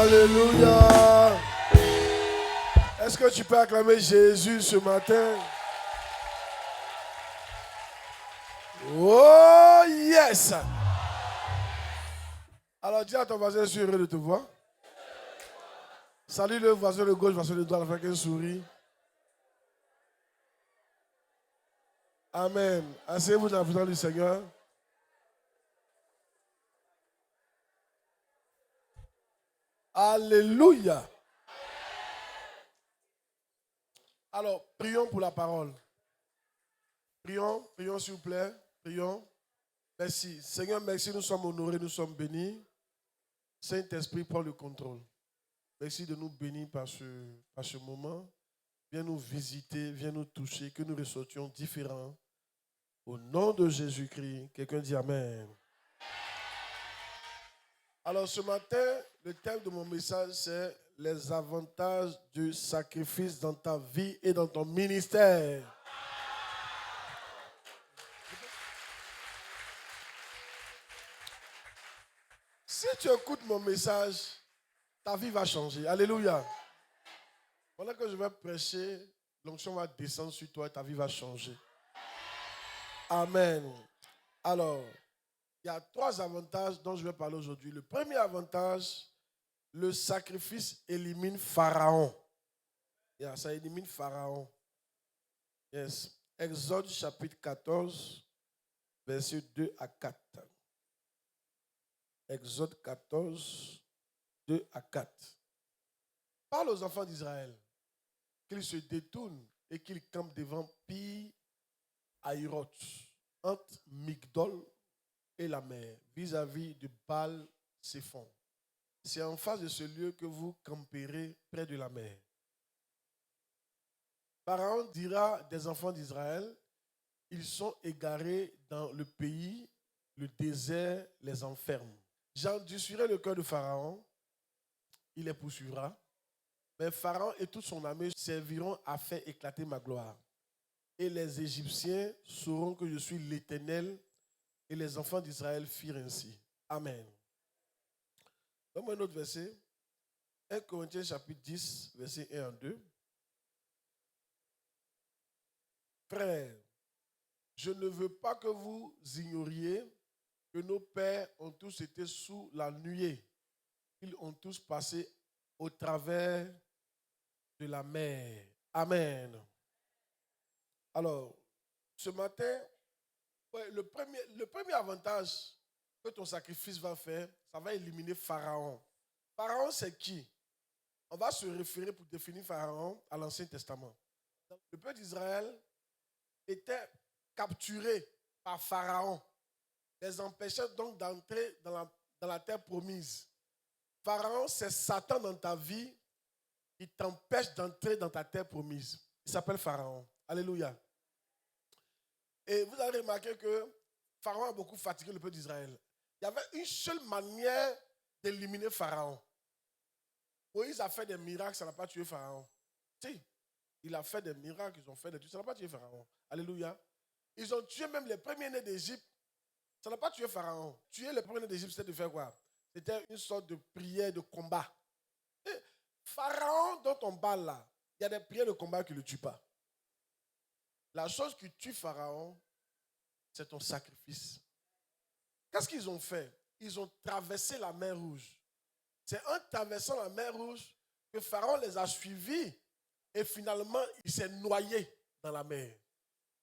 Alléluia. Est-ce que tu peux acclamer Jésus ce matin? Oh yes. Alors dis à ton voisin, je suis heureux de te voir. Salut le voisin de gauche, voisin de droite, avec un sourire. Amen. Asseyez-vous dans la présence du Seigneur. Alléluia. Alors, prions pour la parole. Prions s'il vous plaît. Prions. Merci. Seigneur, merci, nous sommes honorés, nous sommes bénis. Saint-Esprit, prends le contrôle. Merci de nous bénir par ce moment. Viens nous visiter, viens nous toucher, que nous ressortions différents. Au nom de Jésus-Christ, quelqu'un dit Amen. Alors ce matin, le thème de mon message, c'est les avantages du sacrifice dans ta vie et dans ton ministère. Si tu écoutes mon message, ta vie va changer. Alléluia. Pendant que je vais prêcher, l'onction va descendre sur toi et ta vie va changer. Amen. Alors, il y a 3 avantages dont je vais parler aujourd'hui. Le premier avantage, le sacrifice élimine Pharaon. Ça élimine Pharaon. Yes. Exode chapitre 14, versets 2 à 4. Exode 14, 2 à 4. Parle aux enfants d'Israël qu'ils se détournent et qu'ils campent devant Pi-Hahiroth, entre Migdol et la mer, vis-à-vis de Baal-Séphon. C'est en face de ce lieu que vous camperez près de la mer. Pharaon dira des enfants d'Israël, ils sont égarés dans le pays, le désert les enferme. J'endurcirai le cœur de Pharaon, il les poursuivra, mais Pharaon et toute son armée serviront à faire éclater ma gloire. Et les Égyptiens sauront que je suis l'Éternel, et les enfants d'Israël firent ainsi. Amen. Donne-moi un autre verset. 1 Corinthiens chapitre 10, verset 1 à 2. Frères, je ne veux pas que vous ignoriez que nos pères ont tous été sous la nuée. Ils ont tous passé au travers de la mer. Amen. Alors, ce matin, le premier avantage que ton sacrifice va faire, ça va éliminer Pharaon. Pharaon, c'est qui? On va se référer pour définir Pharaon à l'Ancien Testament. Le peuple d'Israël était capturé par Pharaon. Les empêchait donc d'entrer dans la terre promise. Pharaon, c'est Satan dans ta vie qui t'empêche d'entrer dans ta terre promise. Il s'appelle Pharaon. Alléluia. Et vous avez remarqué que Pharaon a beaucoup fatigué le peuple d'Israël. Il y avait une seule manière d'éliminer Pharaon. Moïse a fait des miracles, ça n'a pas tué Pharaon. Si, il a fait des miracles, ils ont fait des trucs, ça n'a pas tué Pharaon. Alléluia. Ils ont tué même les premiers-nés d'Égypte. Ça n'a pas tué Pharaon. Tuer les premiers-nés d'Égypte, c'était de faire quoi? C'était une sorte de prière de combat. Et Pharaon dont on parle là, il y a des prières de combat qui ne le tuent pas. La chose qui tue Pharaon, c'est ton sacrifice. Qu'est-ce qu'ils ont fait? Ils ont traversé la mer Rouge. C'est en traversant la mer Rouge que Pharaon les a suivis et finalement, il s'est noyé dans la mer.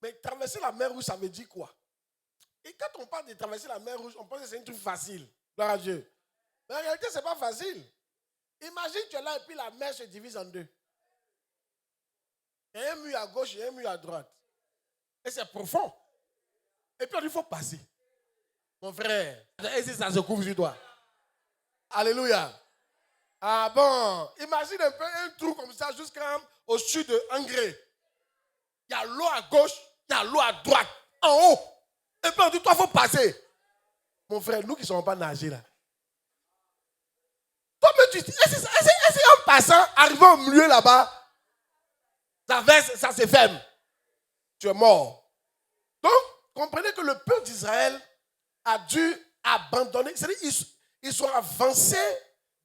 Mais traverser la mer Rouge, ça veut dire quoi? Et quand on parle de traverser la mer Rouge, on pense que c'est un truc facile. Gloire à Dieu. Mais en réalité, ce n'est pas facile. Imagine tu es là et puis la mer se divise en 2. Il y a un mur à gauche et un mur à droite. Et c'est profond. Et puis il faut passer. Mon frère, et si ça se couvre sur toi? Alléluia. Ah bon, imagine un peu un trou comme ça jusqu'au sud de Angers. Il y a l'eau à gauche, il y a l'eau à droite, en haut. Et puis on dit, toi, il faut passer. Mon frère, nous qui ne sommes pas nagés là. Toi, tu dis, est-ce qu'en passant, arrivant au milieu là-bas, ça verse, ça se ferme. Tu es mort. Donc, comprenez que le peuple d'Israël a dû abandonner. C'est-à-dire, ils sont avancés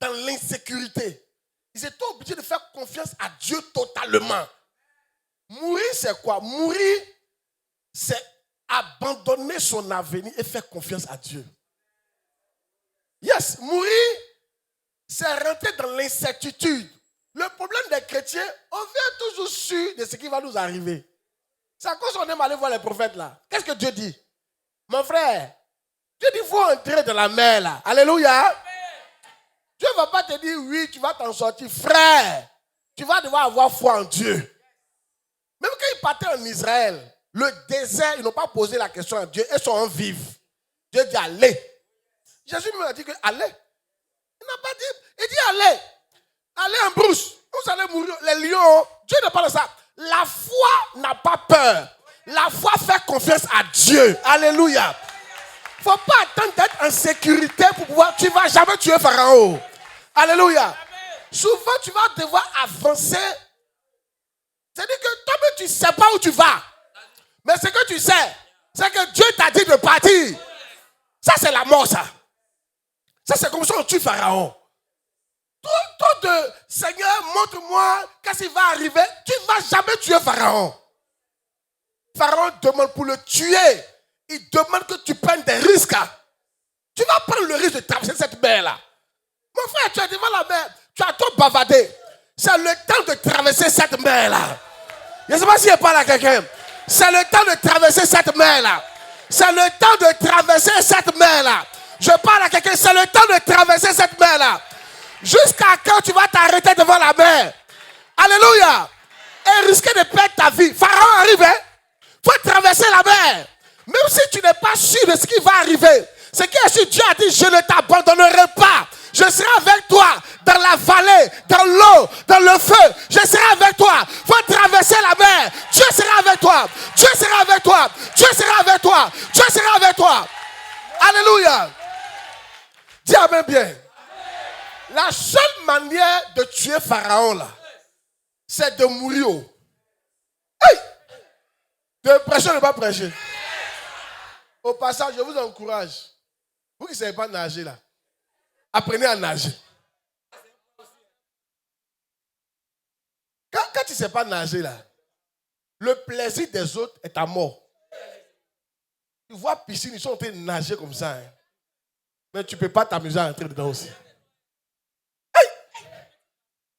dans l'insécurité. Ils étaient obligés de faire confiance à Dieu totalement. Mourir, c'est quoi? Mourir, c'est abandonner son avenir et faire confiance à Dieu. Yes, mourir, c'est rentrer dans l'incertitude. Le problème des chrétiens, on vient toujours sûr de ce qui va nous arriver. C'est à cause qu'on aime aller voir les prophètes là. Qu'est-ce que Dieu dit? Mon frère, Dieu dit qu'il faut entrer dans la mer là. Alléluia. Dieu ne va pas te dire oui, tu vas t'en sortir. Frère, tu vas devoir avoir foi en Dieu. Même quand ils partaient en Israël, le désert, ils n'ont pas posé la question à Dieu. Ils sont en vive. Dieu dit allez. Jésus lui a dit que allez. Il n'a pas dit, il dit allez. Allez en brousse. Vous allez mourir. Les lions, Dieu n'a pas de ça. La foi n'a pas peur. La foi fait confiance à Dieu. Alléluia. Il ne faut pas attendre d'être en sécurité pour pouvoir. Tu ne vas jamais tuer Pharaon. Alléluia. Amen. Souvent, tu vas devoir avancer. C'est-à-dire que toi-même, tu ne sais pas où tu vas. Mais ce que tu sais, c'est que Dieu t'a dit de partir. Ça, c'est la mort, ça. Ça, c'est comme ça on tue Pharaon. Tout de Seigneur, montre-moi qu'est-ce qui va arriver. Tu ne vas jamais tuer Pharaon. Pharaon demande pour le tuer. Il demande que tu prennes des risques. Tu vas prendre le risque de traverser cette mer-là. Mon frère, tu es devant la mer. Tu as trop bavardé. C'est le temps de traverser cette mer-là. Je ne sais pas si je parle à quelqu'un. C'est le temps de traverser cette mer-là. C'est le temps de traverser cette mer-là. Je parle à quelqu'un. C'est le temps de traverser cette mer-là. Jusqu'à quand tu vas t'arrêter devant la mer? Alléluia. Et risquer de perdre ta vie. Pharaon arrive. Il faut traverser la mer. Même si tu n'es pas sûr de ce qui va arriver. Ce qui est sûr, Dieu a dit, je ne t'abandonnerai pas. Je serai avec toi dans la vallée, dans l'eau, dans le feu. Je serai avec toi. Il faut traverser la mer. Dieu sera avec toi. Dieu sera avec toi. Dieu sera avec toi. Dieu sera avec toi. Alléluia. Dis amen bien. La seule manière de tuer Pharaon là, c'est de mourir. Hey! De prêcher ou ne pas prêcher. Au passage, je vous encourage. Vous qui ne savez pas nager là, apprenez à nager. Quand tu ne sais pas nager là, le plaisir des autres est à mort. Tu vois piscine, ils sont en train de nager comme ça. Hein. Mais tu ne peux pas t'amuser à entrer dedans aussi. Hey!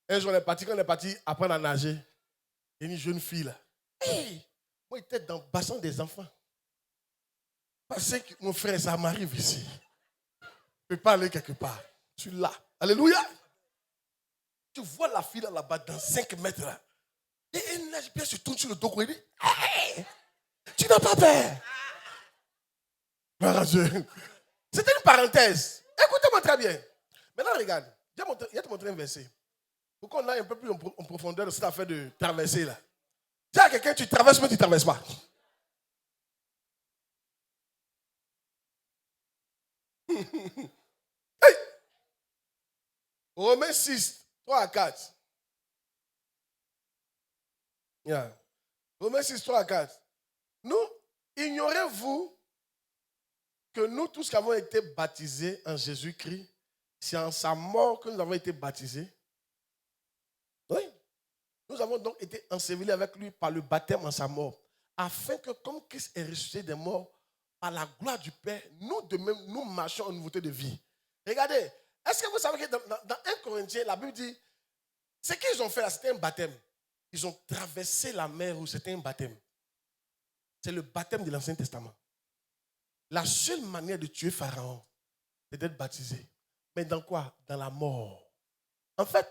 Un jour, quand on est parti apprendre à nager, il y a une jeune fille là. Hey! Moi, j'étais dans le bassin des enfants. Parce que mon frère, ça m'arrive ici. Je ne peux pas aller quelque part. Je suis là. Alléluia. Tu vois la fille là-bas dans 5 mètres là. Et elle nage bien, se tourne sur le dos. Il dit, hey, tu n'as pas peur. C'était une parenthèse. Écoutez-moi très bien. Maintenant, regarde. Il va te montrer un verset. Pour qu'on aille un peu plus en profondeur de cette affaire de traverser là. Dis à quelqu'un, tu traverses, mais tu ne traverses pas. Hey! Romains 6, 3 à 4. Yeah. Romains 6, 3 à 4. Nous, ignorez-vous que nous tous qui avons été baptisés en Jésus-Christ, c'est en sa mort que nous avons été baptisés. Oui. Nous avons donc été ensevelis avec lui par le baptême en sa mort, afin que comme Christ est ressuscité des morts, par la gloire du Père, nous de même, nous marchons en nouveauté de vie. Regardez, est-ce que vous savez que dans 1 Corinthiens, la Bible dit, ce qu'ils ont fait là, c'était un baptême. Ils ont traversé la mer où c'était un baptême. C'est le baptême de l'Ancien Testament. La seule manière de tuer Pharaon, c'est d'être baptisé. Mais dans quoi? Dans la mort. En fait,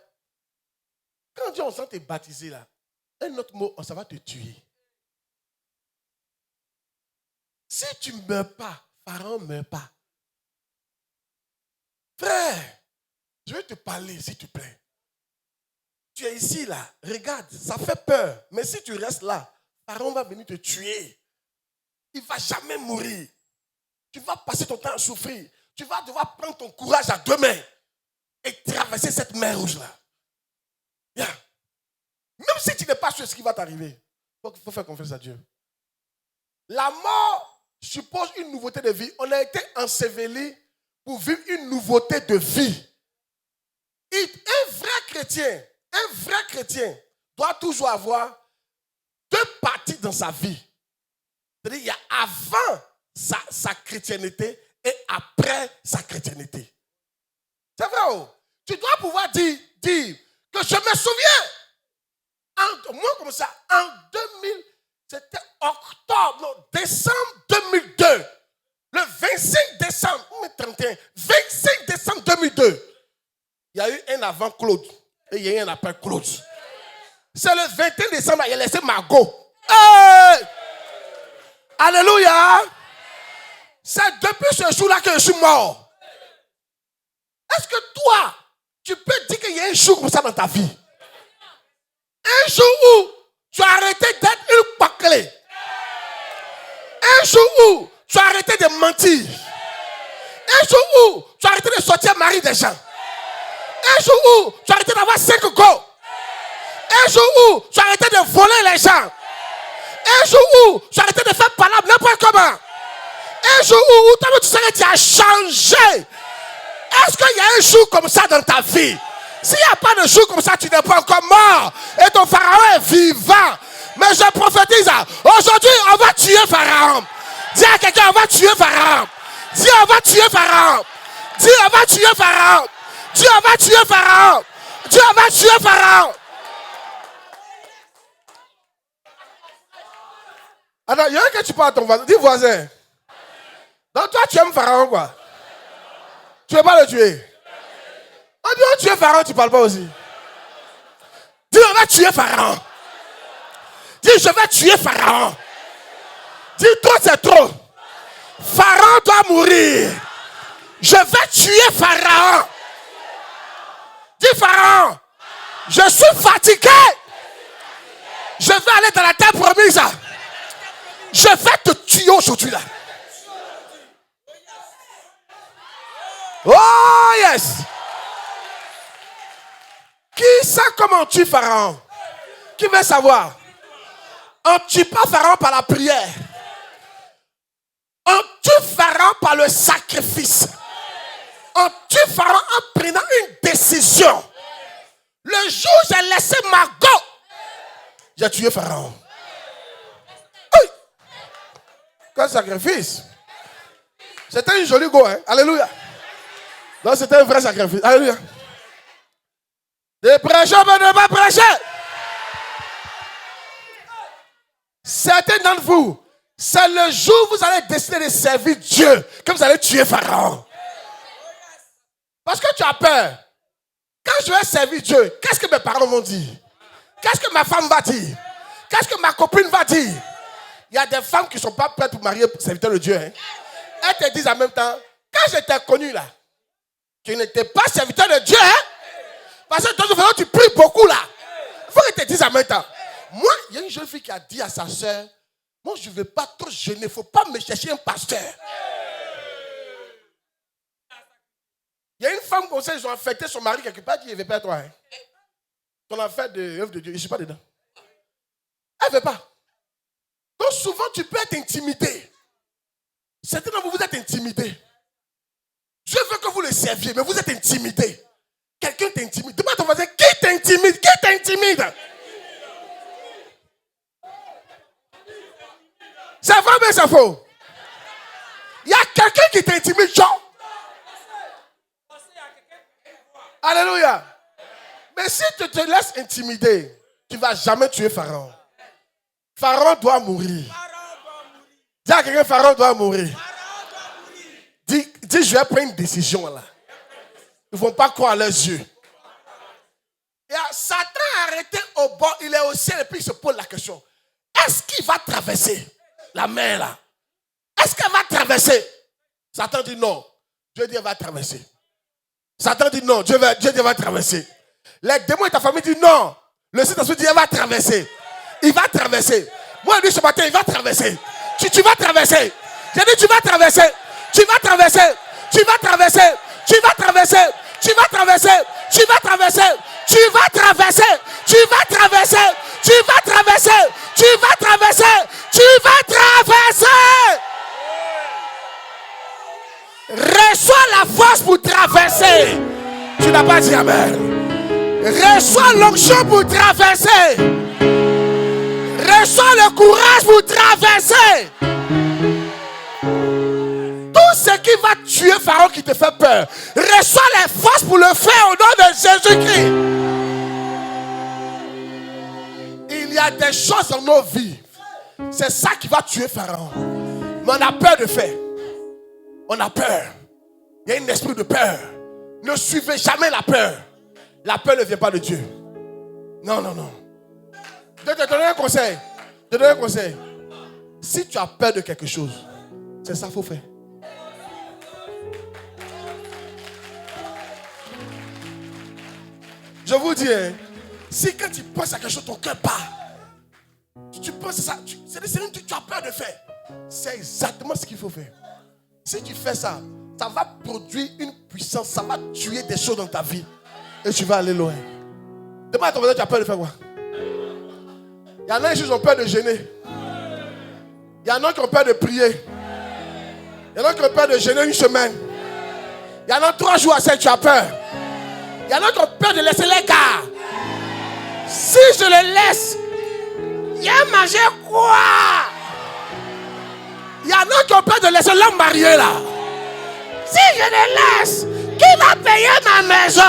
quand Dieu on sent t'es baptisé là, un autre mot, ça va te tuer. Si tu ne meurs pas, Pharaon ne meurt pas. Frère, je vais te parler s'il te plaît. Tu es ici là, regarde, ça fait peur. Mais si tu restes là, Pharaon va venir te tuer. Il ne va jamais mourir. Tu vas passer ton temps à souffrir. Tu vas devoir prendre ton courage à 2 mains et traverser cette mer rouge là. Bien. Même si tu n'es pas sûr de ce qui va t'arriver, il faut faire confiance à Dieu. La mort suppose une nouveauté de vie. On a été ensevelis pour vivre une nouveauté de vie. chrétien, un vrai chrétien, doit toujours avoir deux parties dans sa vie. C'est-à-dire, il y a avant sa chrétienté et après sa chrétienté. C'est vrai, oh? Tu dois pouvoir dire que je me souviens, moi comme ça, en 2000, c'était décembre 2002, le 25 décembre, 25 décembre 2002, il y a eu un avant Claude et il y a eu un après Claude. C'est le 21 décembre, il a laissé Margot. Hey! Alléluia! C'est depuis ce jour-là que je suis mort. Est-ce que toi, tu peux dire qu'il y a un jour comme ça dans ta vie? Un jour où tu as arrêté d'être une bâclée. Un jour où tu as arrêté de mentir. Un jour où tu as arrêté de sortir mari des gens. Un jour où tu as arrêté d'avoir 5 go. Un jour où tu as arrêté de voler les gens. Un jour où tu as arrêté de faire parler n'importe comment. Un jour où tu sais que tu as changé. Est-ce qu'il y a un jour comme ça dans ta vie? S'il n'y a pas de jour comme ça, tu n'es pas encore mort. Et ton pharaon est vivant. Mais je prophétise, aujourd'hui, on va tuer Pharaon. Dis à quelqu'un, on va tuer Pharaon. Dis, on va tuer Pharaon. Dis, on va tuer Pharaon. Dis, on va tuer Pharaon. Dis, on va tuer Pharaon. Attends, il y a un que tu parles à ton voisin. Dis, voisin. Donc toi, tu aimes Pharaon, quoi? Tu ne veux pas le tuer? On dit, on tuer Pharaon, tu ne parles pas aussi. Dis, on va tuer Pharaon. Dis, je vais tuer Pharaon. Dis, toi, c'est trop. Pharaon doit mourir. Je vais tuer Pharaon. Dis, Pharaon, je suis fatigué. Je vais aller dans la terre promise. Je vais te tuer aujourd'hui là. Oh yes. Qui sait comment on tue Pharaon? Qui veut savoir? On ne tue pas Pharaon par la prière. On tue Pharaon par le sacrifice. On tue Pharaon en prenant une décision. Le jour où j'ai laissé Margot, j'ai tué Pharaon. Oui. Quel sacrifice. C'était une jolie go, hein? Alléluia. Donc c'était un vrai sacrifice. Alléluia. De prêcher, mais ne pas prêcher. Certains d'entre vous, c'est le jour où vous allez décider de servir Dieu que vous allez tuer Pharaon. Parce que tu as peur. Quand je vais servir Dieu, qu'est-ce que mes parents vont dire? Qu'est-ce que ma femme va dire? Qu'est-ce que ma copine va dire? Il y a des femmes qui ne sont pas prêtes pour marier serviteur de Dieu. Hein? Elles te disent en même temps, quand je t'ai connu là, tu n'étais pas serviteur de Dieu. Hein? Parce que toi, tu pries beaucoup là. Il faut qu'elle te dise en même temps. Moi, il y a une jeune fille qui a dit à sa soeur, moi je ne veux pas trop jeûner, il ne faut pas me chercher un pasteur. Il y a une femme comme ça, ils ont affecté son mari quelque part, qui ne veut pas toi. Hein? Ton affaire de œuvre de Dieu, je ne suis pas dedans. Elle ne veut pas. Donc souvent, tu peux être intimidé. Certains d'entre vous, vous êtes intimidés. Dieu veut que vous le serviez, mais vous êtes intimidé. Quelqu'un t'intimide. Demande à ton voisin, qui t'intimide? Qui t'intimide? C'est vrai, mais c'est faux. Il y a quelqu'un qui t'intimide, genre. Alléluia. Mais si tu te laisses intimider, tu ne vas jamais tuer Pharaon. Pharaon doit mourir. Dis à quelqu'un, Pharaon doit mourir. Dis, je vais prendre une décision là. Ils ne vont pas croire à leurs yeux. Et Satan a arrêté au bord, il est au ciel et puis il se pose la question. Est-ce qu'il va traverser la mer là? Est-ce qu'elle va traverser? Satan dit non. Dieu dit elle va traverser. Satan dit non. Dieu dit elle va traverser. Les démons de ta famille disent non. Le Saint-Esprit dit elle va traverser. Il va traverser. Moi je dis ce matin il va traverser. Tu vas traverser. J'ai dit tu vas traverser. Tu vas traverser. Tu vas traverser. Tu vas traverser. Tu vas traverser. Tu vas traverser. Tu vas traverser. Tu vas traverser. Tu vas traverser. Tu vas traverser. Tu vas traverser. Reçois la force pour traverser. Tu n'as pas dit amen. Reçois l'onction pour traverser. Reçois le courage pour traverser. Tout ce qui va tuer Pharaon qui te fait peur, reçois les forces pour le faire au nom de Jésus-Christ. Il y a des choses dans nos vies. C'est ça qui va tuer Pharaon. Mais on a peur de faire. On a peur. Il y a un esprit de peur. Ne suivez jamais la peur. La peur ne vient pas de Dieu. Non, non, non. Je te donne un conseil. Je te donne un conseil. Si tu as peur de quelque chose, c'est ça qu'il faut faire. Je vous dis, hein, si quand tu penses à quelque chose, ton cœur part. Tu penses à ça, c'est un truc que tu as peur de faire. C'est exactement ce qu'il faut faire. Si tu fais ça, ça va produire une puissance, ça va tuer des choses dans ta vie. Et tu vas aller loin. Demande à ton voisin, tu as peur de faire quoi? Il y en a qui ont peur de jeûner. Il y en a qui ont peur de prier. Il y en a qui ont peur de jeûner une semaine. Il y en a 3 jours à 7, tu as peur. Il y en a qui ont peur de laisser les gars. Si je le laisse, il a mangé quoi? Il y en a qui ont peur de laisser l'homme marié là. Si je le laisse, qui va payer ma maison?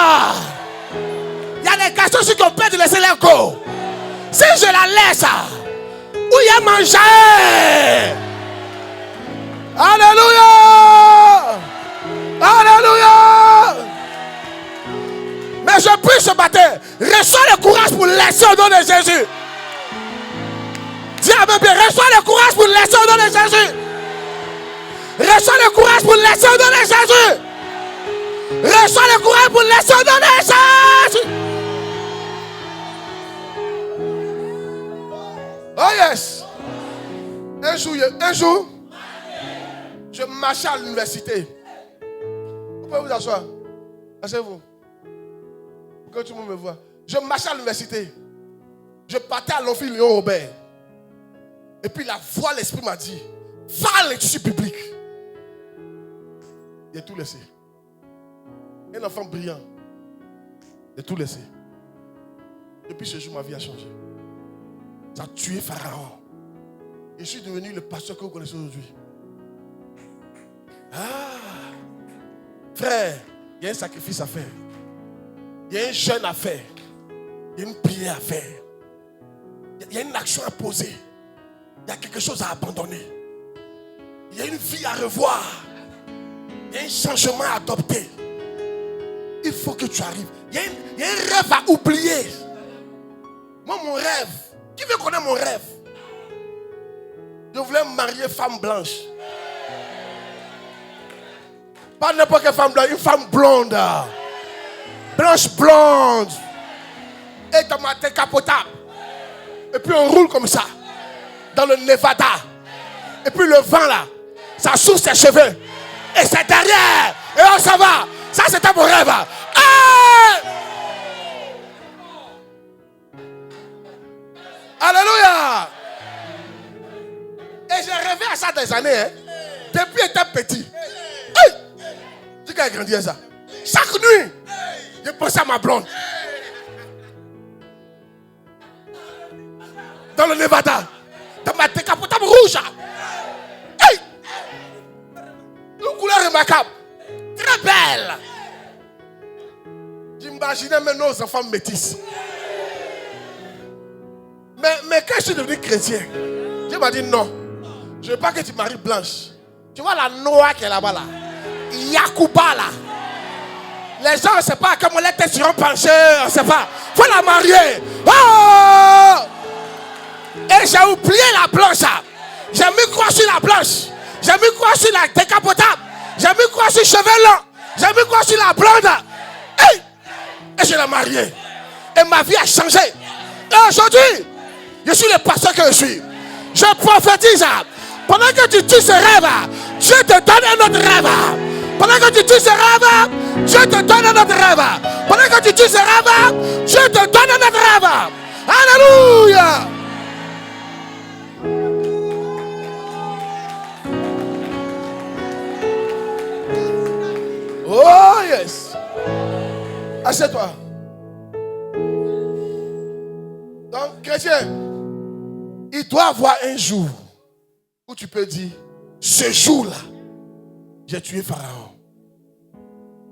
Il y a des garçons qui ont peur de laisser leur go. Si je la laisse, où il y a mangé? Alléluia! Alléluia! Mais je prie ce matin, reçois le courage pour laisser au nom de Jésus. Dis à mon bien, reçois le courage pour laisser au nom de Jésus. Reçois le courage pour laisser au nom de Jésus. Reçois le courage pour laisser au nom de Jésus. Oh yes. Un jour, je marchais à l'université. Vous pouvez vous asseoir. Asseyez-vous. Pour que tout le monde me voit. Je marchais à l'université. Je partais à l'Amphi Léon Robert. Et puis la voix, l'esprit m'a dit, va à l'institut public. J'ai tout laissé. Un enfant brillant. J'ai tout laissé. Depuis ce jour, ma vie a changé. Ça a tué Pharaon. Et je suis devenu le pasteur que vous connaissez aujourd'hui. Ah! Frère, il y a un sacrifice à faire. Il y a un jeûne à faire. Il y a une prière à faire. Il y a une action à poser. Il y a quelque chose à abandonner. Il y a une vie à revoir. Il y a un changement à adopter. Il faut que tu arrives. Il y a un rêve à oublier. Moi, mon rêve. Qui veut connaître mon rêve? Je voulais me marier femme blanche. Pas n'importe quelle femme blanche, une femme blonde. Blanche blonde. Et dans ma tête capotable. Et puis on roule comme ça. Dans le Nevada. Et puis le vent là, ça souffle ses cheveux. Et c'est derrière. Et on s'en va. Ça c'était mon rêve. Ah! Alléluia. Et j'ai rêvé à ça des années. Hein. Depuis étant petit. Hey! Tu sais qu'elle a grandi à ça. Chaque nuit, je pensais à ma blonde. Dans le Nevada. Dans ma décapotable rouge. Hey! Une couleur remarquable. Très belle. J'imaginais même nos enfants métis. Mais quand je suis devenu chrétien, Dieu m'a dit non. Je ne veux pas que tu maries blanche. Tu vois la noire qui est là-bas là. Yacouba là. Les gens ne savent pas comment les têtes seront penchées. On ne sait pas. Il faut la marier. Oh! Et j'ai oublié la blanche. J'ai mis quoi sur la blanche? J'ai mis quoi sur la décapotable? J'ai mis quoi sur les cheveux longs? J'ai mis quoi sur la blonde? Hey! Et je l'ai mariée. Et ma vie a changé. Et aujourd'hui, je suis le pasteur que je suis. Je prophétise. Pendant que tu tues ce rêve, Dieu te donne un autre rêve. Pendant que tu tues ce rêve, Dieu te donne un autre rêve. Pendant que tu tues ce rêve, Dieu te donne un autre rêve. Alléluia. Oh yes. Assieds-toi. Chrétien, il doit y avoir un jour où tu peux dire, ce jour-là, j'ai tué Pharaon.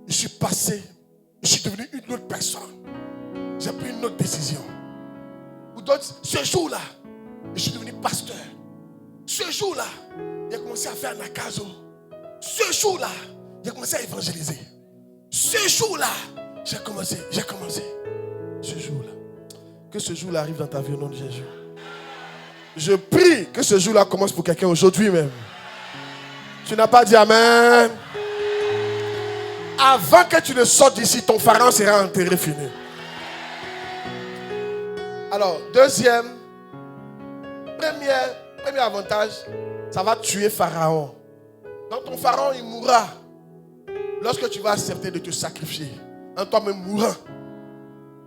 Je suis passé, je suis devenu une autre personne. J'ai pris une autre décision. Ou d'autres, ce jour-là, je suis devenu pasteur. Ce jour-là, j'ai commencé à faire un nakazo. Ce jour-là, j'ai commencé à évangéliser. Ce jour-là, j'ai commencé. Ce jour-là. Que ce jour-là arrive dans ta vie au nom de Jésus. Je prie que ce jour-là commence pour quelqu'un aujourd'hui même. Tu n'as pas dit Amen. Avant que tu ne sortes d'ici, ton pharaon sera enterré, fini. Alors, premier avantage, ça va tuer Pharaon. Donc ton pharaon, il mourra lorsque tu vas accepter de te sacrifier en toi-même mourant,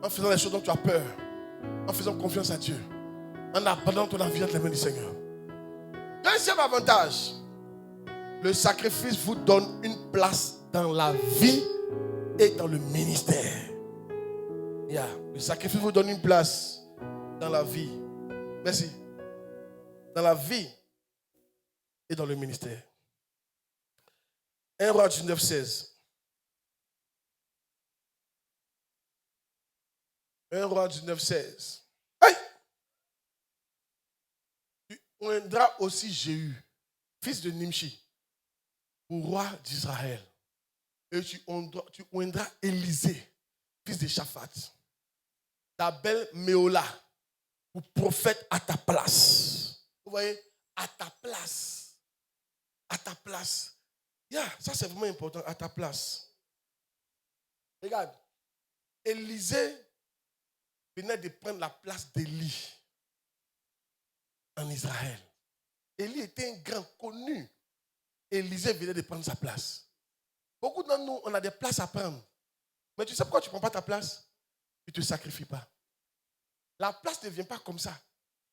en faisant les choses dont tu as peur, en faisant confiance à Dieu, en abandonnant ton vie entre les mains du Seigneur. Deuxième avantage, le sacrifice vous donne une place dans la vie et dans le ministère. Le sacrifice vous donne une place dans la vie. Merci. Dans la vie et dans le ministère. 1 Roi 19, 16. 1 Roi 19, 16. Aïe! Tu oindras aussi Jéhu, fils de Nimshi, pour roi d'Israël. Et tu oindras Élisée, fils de Shaphat, ta belle Méola, pour prophète à ta place. Vous voyez? À ta place. À ta place. Ça c'est vraiment important, à ta place. Regarde, Élisée venait de prendre la place d'Élie en Israël. Élie était un grand connu. Élisée venait de prendre sa place. Beaucoup d'entre nous, on a des places à prendre. Mais tu sais pourquoi tu ne prends pas ta place? Tu ne te sacrifies pas. La place ne vient pas comme ça.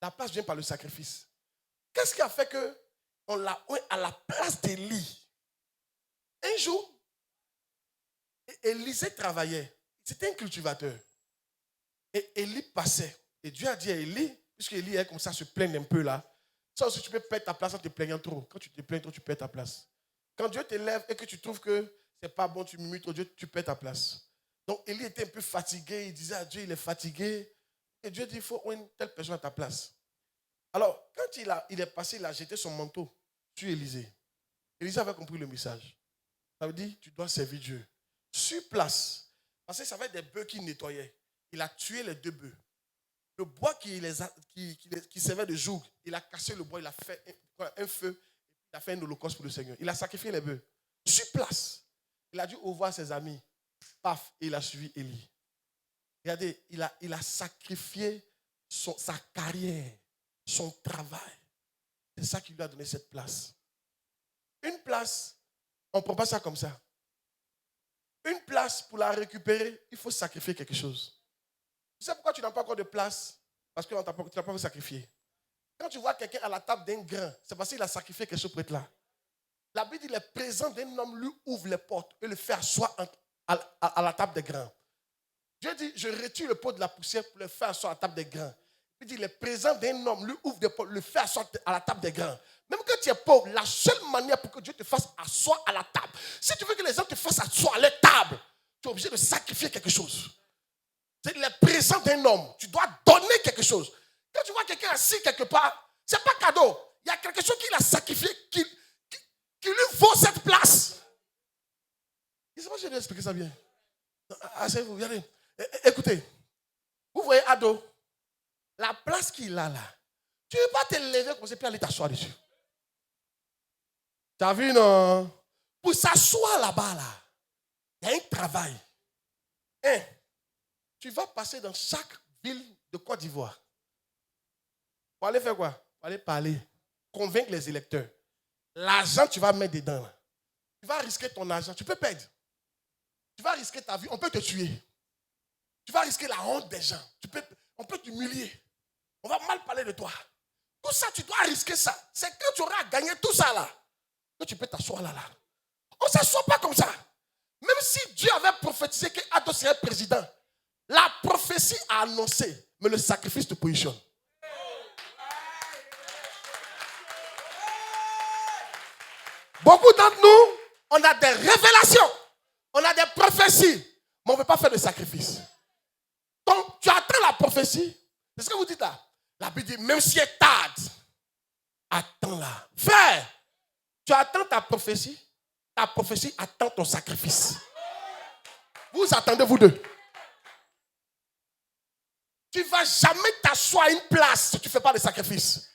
La place vient par le sacrifice. Qu'est-ce qui a fait qu'on l'a oint à la place d'Élie? Un jour, Élisée travaillait. C'était un cultivateur. Et Élie passait. Et Dieu a dit à Élie, puisque Élie est comme ça, se plaigne un peu là. Ça aussi, tu peux perdre ta place en te plaignant trop. Quand tu te plains trop, tu perds ta place. Quand Dieu t'élève et que tu trouves que c'est pas bon, tu mimites trop Dieu, tu perds ta place. Donc Élie était un peu fatigué. Il disait à Dieu, il est fatigué. Et Dieu dit, il faut une telle personne à ta place. Alors, quand il est passé, il a jeté son manteau sur Élisée. Élisée avait compris le message. Ça veut dire, tu dois servir Dieu. Sur place, parce que ça va être des bœufs qui nettoyaient. Il a tué les 2 bœufs. Le bois qui servait de joug, il a cassé le bois, il a fait un feu, il a fait un holocauste pour le Seigneur. Il a sacrifié les bœufs. Sur place, il a dû au revoir ses amis. Paf, et il a suivi Élie. Regardez, il a sacrifié sa carrière, son travail. C'est ça qui lui a donné cette place. Une place, on ne prend pas ça comme ça. Une place, pour la récupérer, il faut sacrifier quelque chose. Tu sais pourquoi tu n'as pas encore de place? Parce que tu n'as pas encore sacrifié. Quand tu vois quelqu'un à la table d'un grain, c'est parce qu'il a sacrifié quelque chose pour être là. La Bible dit, les présents d'un homme lui ouvre les portes et le fait asseoir à la table des grains. Dieu dit, je retire le pot de la poussière pour le faire asseoir à la table des grains. Il dit, les présents d'un homme lui ouvre des portes, le fait asseoir à la table des grains. Même quand tu es pauvre, la seule manière pour que Dieu te fasse asseoir à la table, si tu veux que les gens te fassent asseoir à la table, tu es obligé de sacrifier quelque chose. C'est les présents d'un homme. Tu dois donner quelque chose. Quand tu vois quelqu'un assis quelque part, ce n'est pas cadeau. Il y a quelque chose qu'il a sacrifié qui lui vaut cette place. Je ne sais pas si je vais expliquer ça bien. Asseyez-vous, regardez. Écoutez, vous voyez Ado, la place qu'il a là, tu ne veux pas te lever comme ça et aller t'asseoir dessus. Tu as vu, non? Pour s'asseoir là-bas, là, il y a un travail. Tu vas passer dans chaque ville de Côte d'Ivoire. Pour aller faire quoi? Pour aller parler, convaincre les électeurs. L'argent, tu vas mettre dedans. Là. Tu vas risquer ton argent. Tu peux perdre. Tu vas risquer ta vie. On peut te tuer. Tu vas risquer la honte des gens. On peut t'humilier. On va mal parler de toi. Tout ça, tu dois risquer ça. C'est quand tu auras gagné tout ça là, que tu peux t'asseoir là. On ne s'assoit pas comme ça. Même si Dieu avait prophétisé qu'Ado serait président, la prophétie a annoncé, mais le sacrifice te positionne. Beaucoup d'entre nous, on a des révélations, on a des prophéties, mais on ne veut pas faire de sacrifice. Donc, tu attends la prophétie. C'est ce que vous dites là. La Bible dit, même si elle tarde, attends-la. Frère, tu attends ta prophétie attend ton sacrifice. Vous attendez, vous deux. Tu ne vas jamais t'asseoir à une place si tu ne fais pas de sacrifice.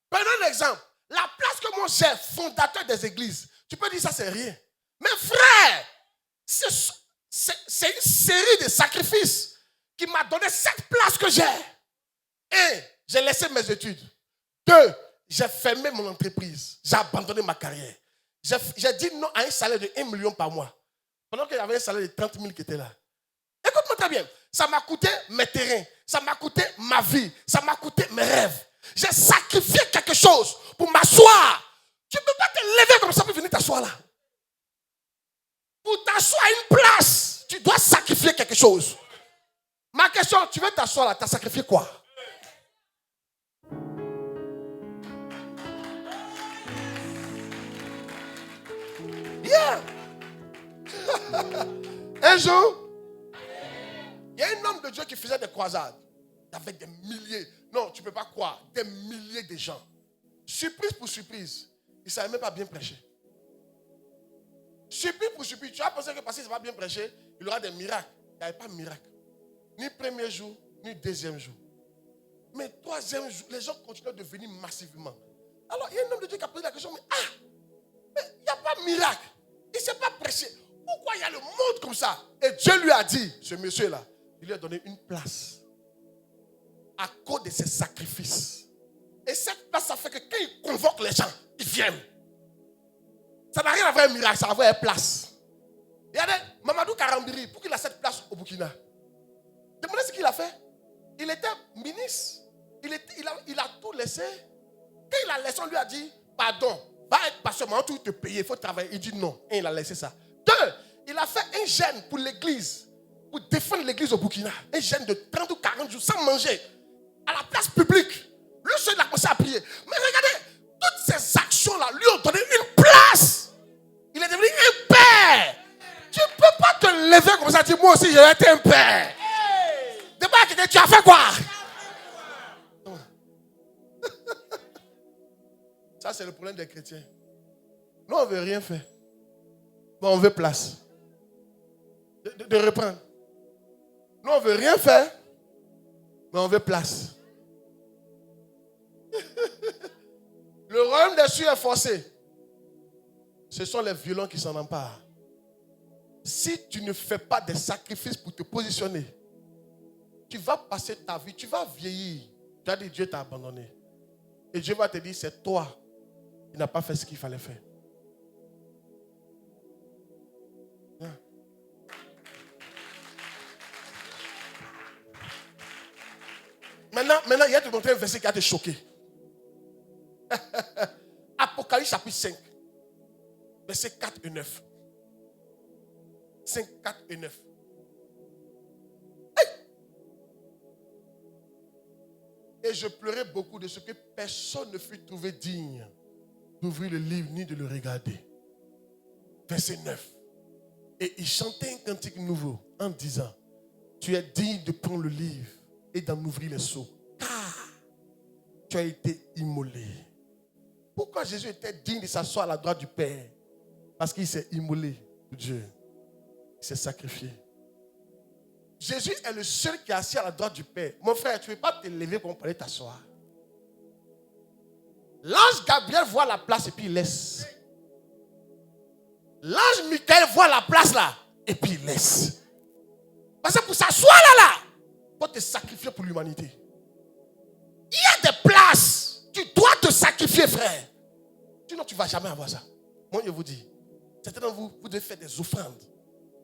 Prenons un exemple. La place que mon cher fondateur des églises, tu peux dire ça, c'est rien. Mais frère, c'est une série de sacrifices qui m'a donné cette place que j'ai. 1, j'ai laissé mes études. 2, j'ai fermé mon entreprise. J'ai abandonné ma carrière. J'ai dit non à un salaire de 1 million par mois. Pendant qu'il y avait un salaire de 30 000 qui était là. Écoute-moi très bien. Ça m'a coûté mes terrains. Ça m'a coûté ma vie. Ça m'a coûté mes rêves. J'ai sacrifié quelque chose pour m'asseoir. Tu ne peux pas te lever comme ça pour venir t'asseoir là. Pour t'asseoir à une place, tu dois sacrifier quelque chose. Ma question, tu veux t'asseoir là, tu as sacrifié quoi? Yeah. Un jour, il y a un homme de Dieu qui faisait des croisades. Il y avait des milliers, non, tu ne peux pas croire, des milliers de gens. Surprise pour surprise, il ne savait même pas bien prêcher. Surprise pour surprise, tu as pensé que parce qu'il ne savait pas bien prêcher, il aura des miracles. Il n'y avait pas de miracle. Ni premier jour, ni deuxième jour. Mais troisième jour, les gens continuaient de venir massivement. Alors, il y a un homme de Dieu qui a posé la question, mais il n'y a pas de miracle. Il ne sait pas prêcher. Pourquoi il y a le monde comme ça? Et Dieu lui a dit, ce monsieur-là, il lui a donné une place. À cause de ses sacrifices. Et cette place, ça fait que quand il convoque les gens, ils viennent. Ça n'a rien à voir avec un miracle, ça a à voir avec une place. Regardez, Mamadou Karambiri, pour qu'il a cette place au Burkina, demandez ce qu'il a fait. Il était ministre. Il a tout laissé. Quand il a laissé, on lui a dit, pardon, va être pasteur, mais tout te payer, il faut travailler. Il dit non. Et il a laissé ça. 2, il a fait un jeûne pour l'église, pour défendre l'église au Burkina. Un jeûne de 30 ou 40 jours sans manger, à la place publique. Lui seul, il a commencé à prier. Mais regardez, toutes ces actions-là lui ont donné une place. Il est devenu un père. Tu ne peux pas te lever comme ça et dire, moi aussi, je vais être un père. D'abord, tu as fait quoi? Ça, c'est le problème des chrétiens. Nous, on ne veut rien faire. Mais on veut place. De reprendre. Nous, on ne veut rien faire. Mais on veut place. Le royaume des cieux est forcé. Ce sont les violents qui s'en emparent. Si tu ne fais pas des sacrifices pour te positionner, tu vas passer ta vie, tu vas vieillir. Tu as dit, Dieu t'a abandonné. Et Dieu va te dire, c'est toi qui n'as pas fait ce qu'il fallait faire. Maintenant, il y a te montrer un verset qui a te choqué. Apocalypse chapitre 5, versets 4 et 9. 5, 4 et 9. Hey! Et je pleurais beaucoup de ce que personne ne fut trouvé digne d'ouvrir le livre ni de le regarder. Verset 9. Et il chantait un cantique nouveau en disant, tu es digne de prendre le livre et d'en ouvrir les sceaux, car tu as été immolé. Pourquoi Jésus était digne de s'asseoir à la droite du Père? Parce qu'il s'est immolé pour Dieu. Il s'est sacrifié. Jésus est le seul qui est assis à la droite du Père. Mon frère, tu ne peux pas te lever pour aller t'asseoir. L'ange Gabriel voit la place et puis il laisse. L'ange Michael voit la place là et puis il laisse. Parce que pour s'asseoir là, il faut te sacrifier pour l'humanité. Il y a des places. Tu dois te sacrifier, frère. Sinon, tu ne vas jamais avoir ça. Moi, je vous dis, certains d'entre vous, vous devez faire des offrandes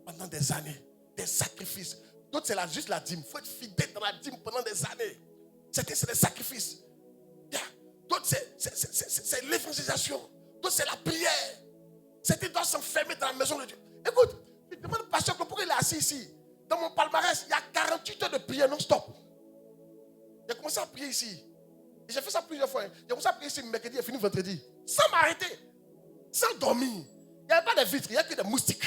pendant des années, des sacrifices. D'autres, c'est juste la dîme. Il faut être fidèle dans la dîme pendant des années. Certains, c'est des sacrifices. D'autres, c'est l'évangélisation. D'autres, c'est la prière. Certains doivent s'enfermer dans la maison de Dieu. Écoute, je demande au pasteur pourquoi il est assis ici. Dans mon palmarès, il y a 48 heures de prière non-stop. J'ai commencé à prier ici. Et j'ai fait ça plusieurs fois. J'ai commencé à prier ici mercredi et fini vendredi. Sans m'arrêter. sans dormir. Il n'y avait pas de vitres, il n'y avait que des moustiques.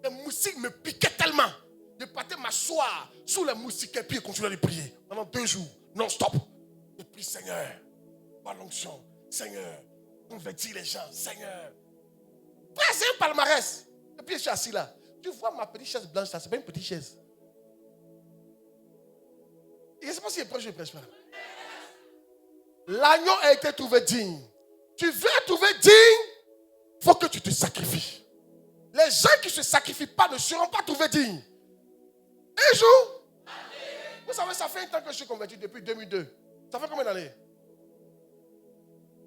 Les moustiques me piquaient tellement. Je partais m'asseoir sous les moustiques et puis je continuais de prier. Pendant 2 jours, non-stop. Je prie, Seigneur, par l'onction, Seigneur, convertis les gens, Seigneur. Frère, c'est un palmarès. Et puis je suis assis là. Tu vois ma petite chaise blanche là, c'est pas une petite chaise. Et je ne sais pas si je prêche ou je ne prêche pas. L'agneau a été trouvé digne. Tu veux trouver digne, il faut que tu te sacrifies. Les gens qui ne se sacrifient pas ne seront pas trouvés dignes. Un jour, vous savez, ça fait un temps que je suis converti depuis 2002. Ça fait combien d'années?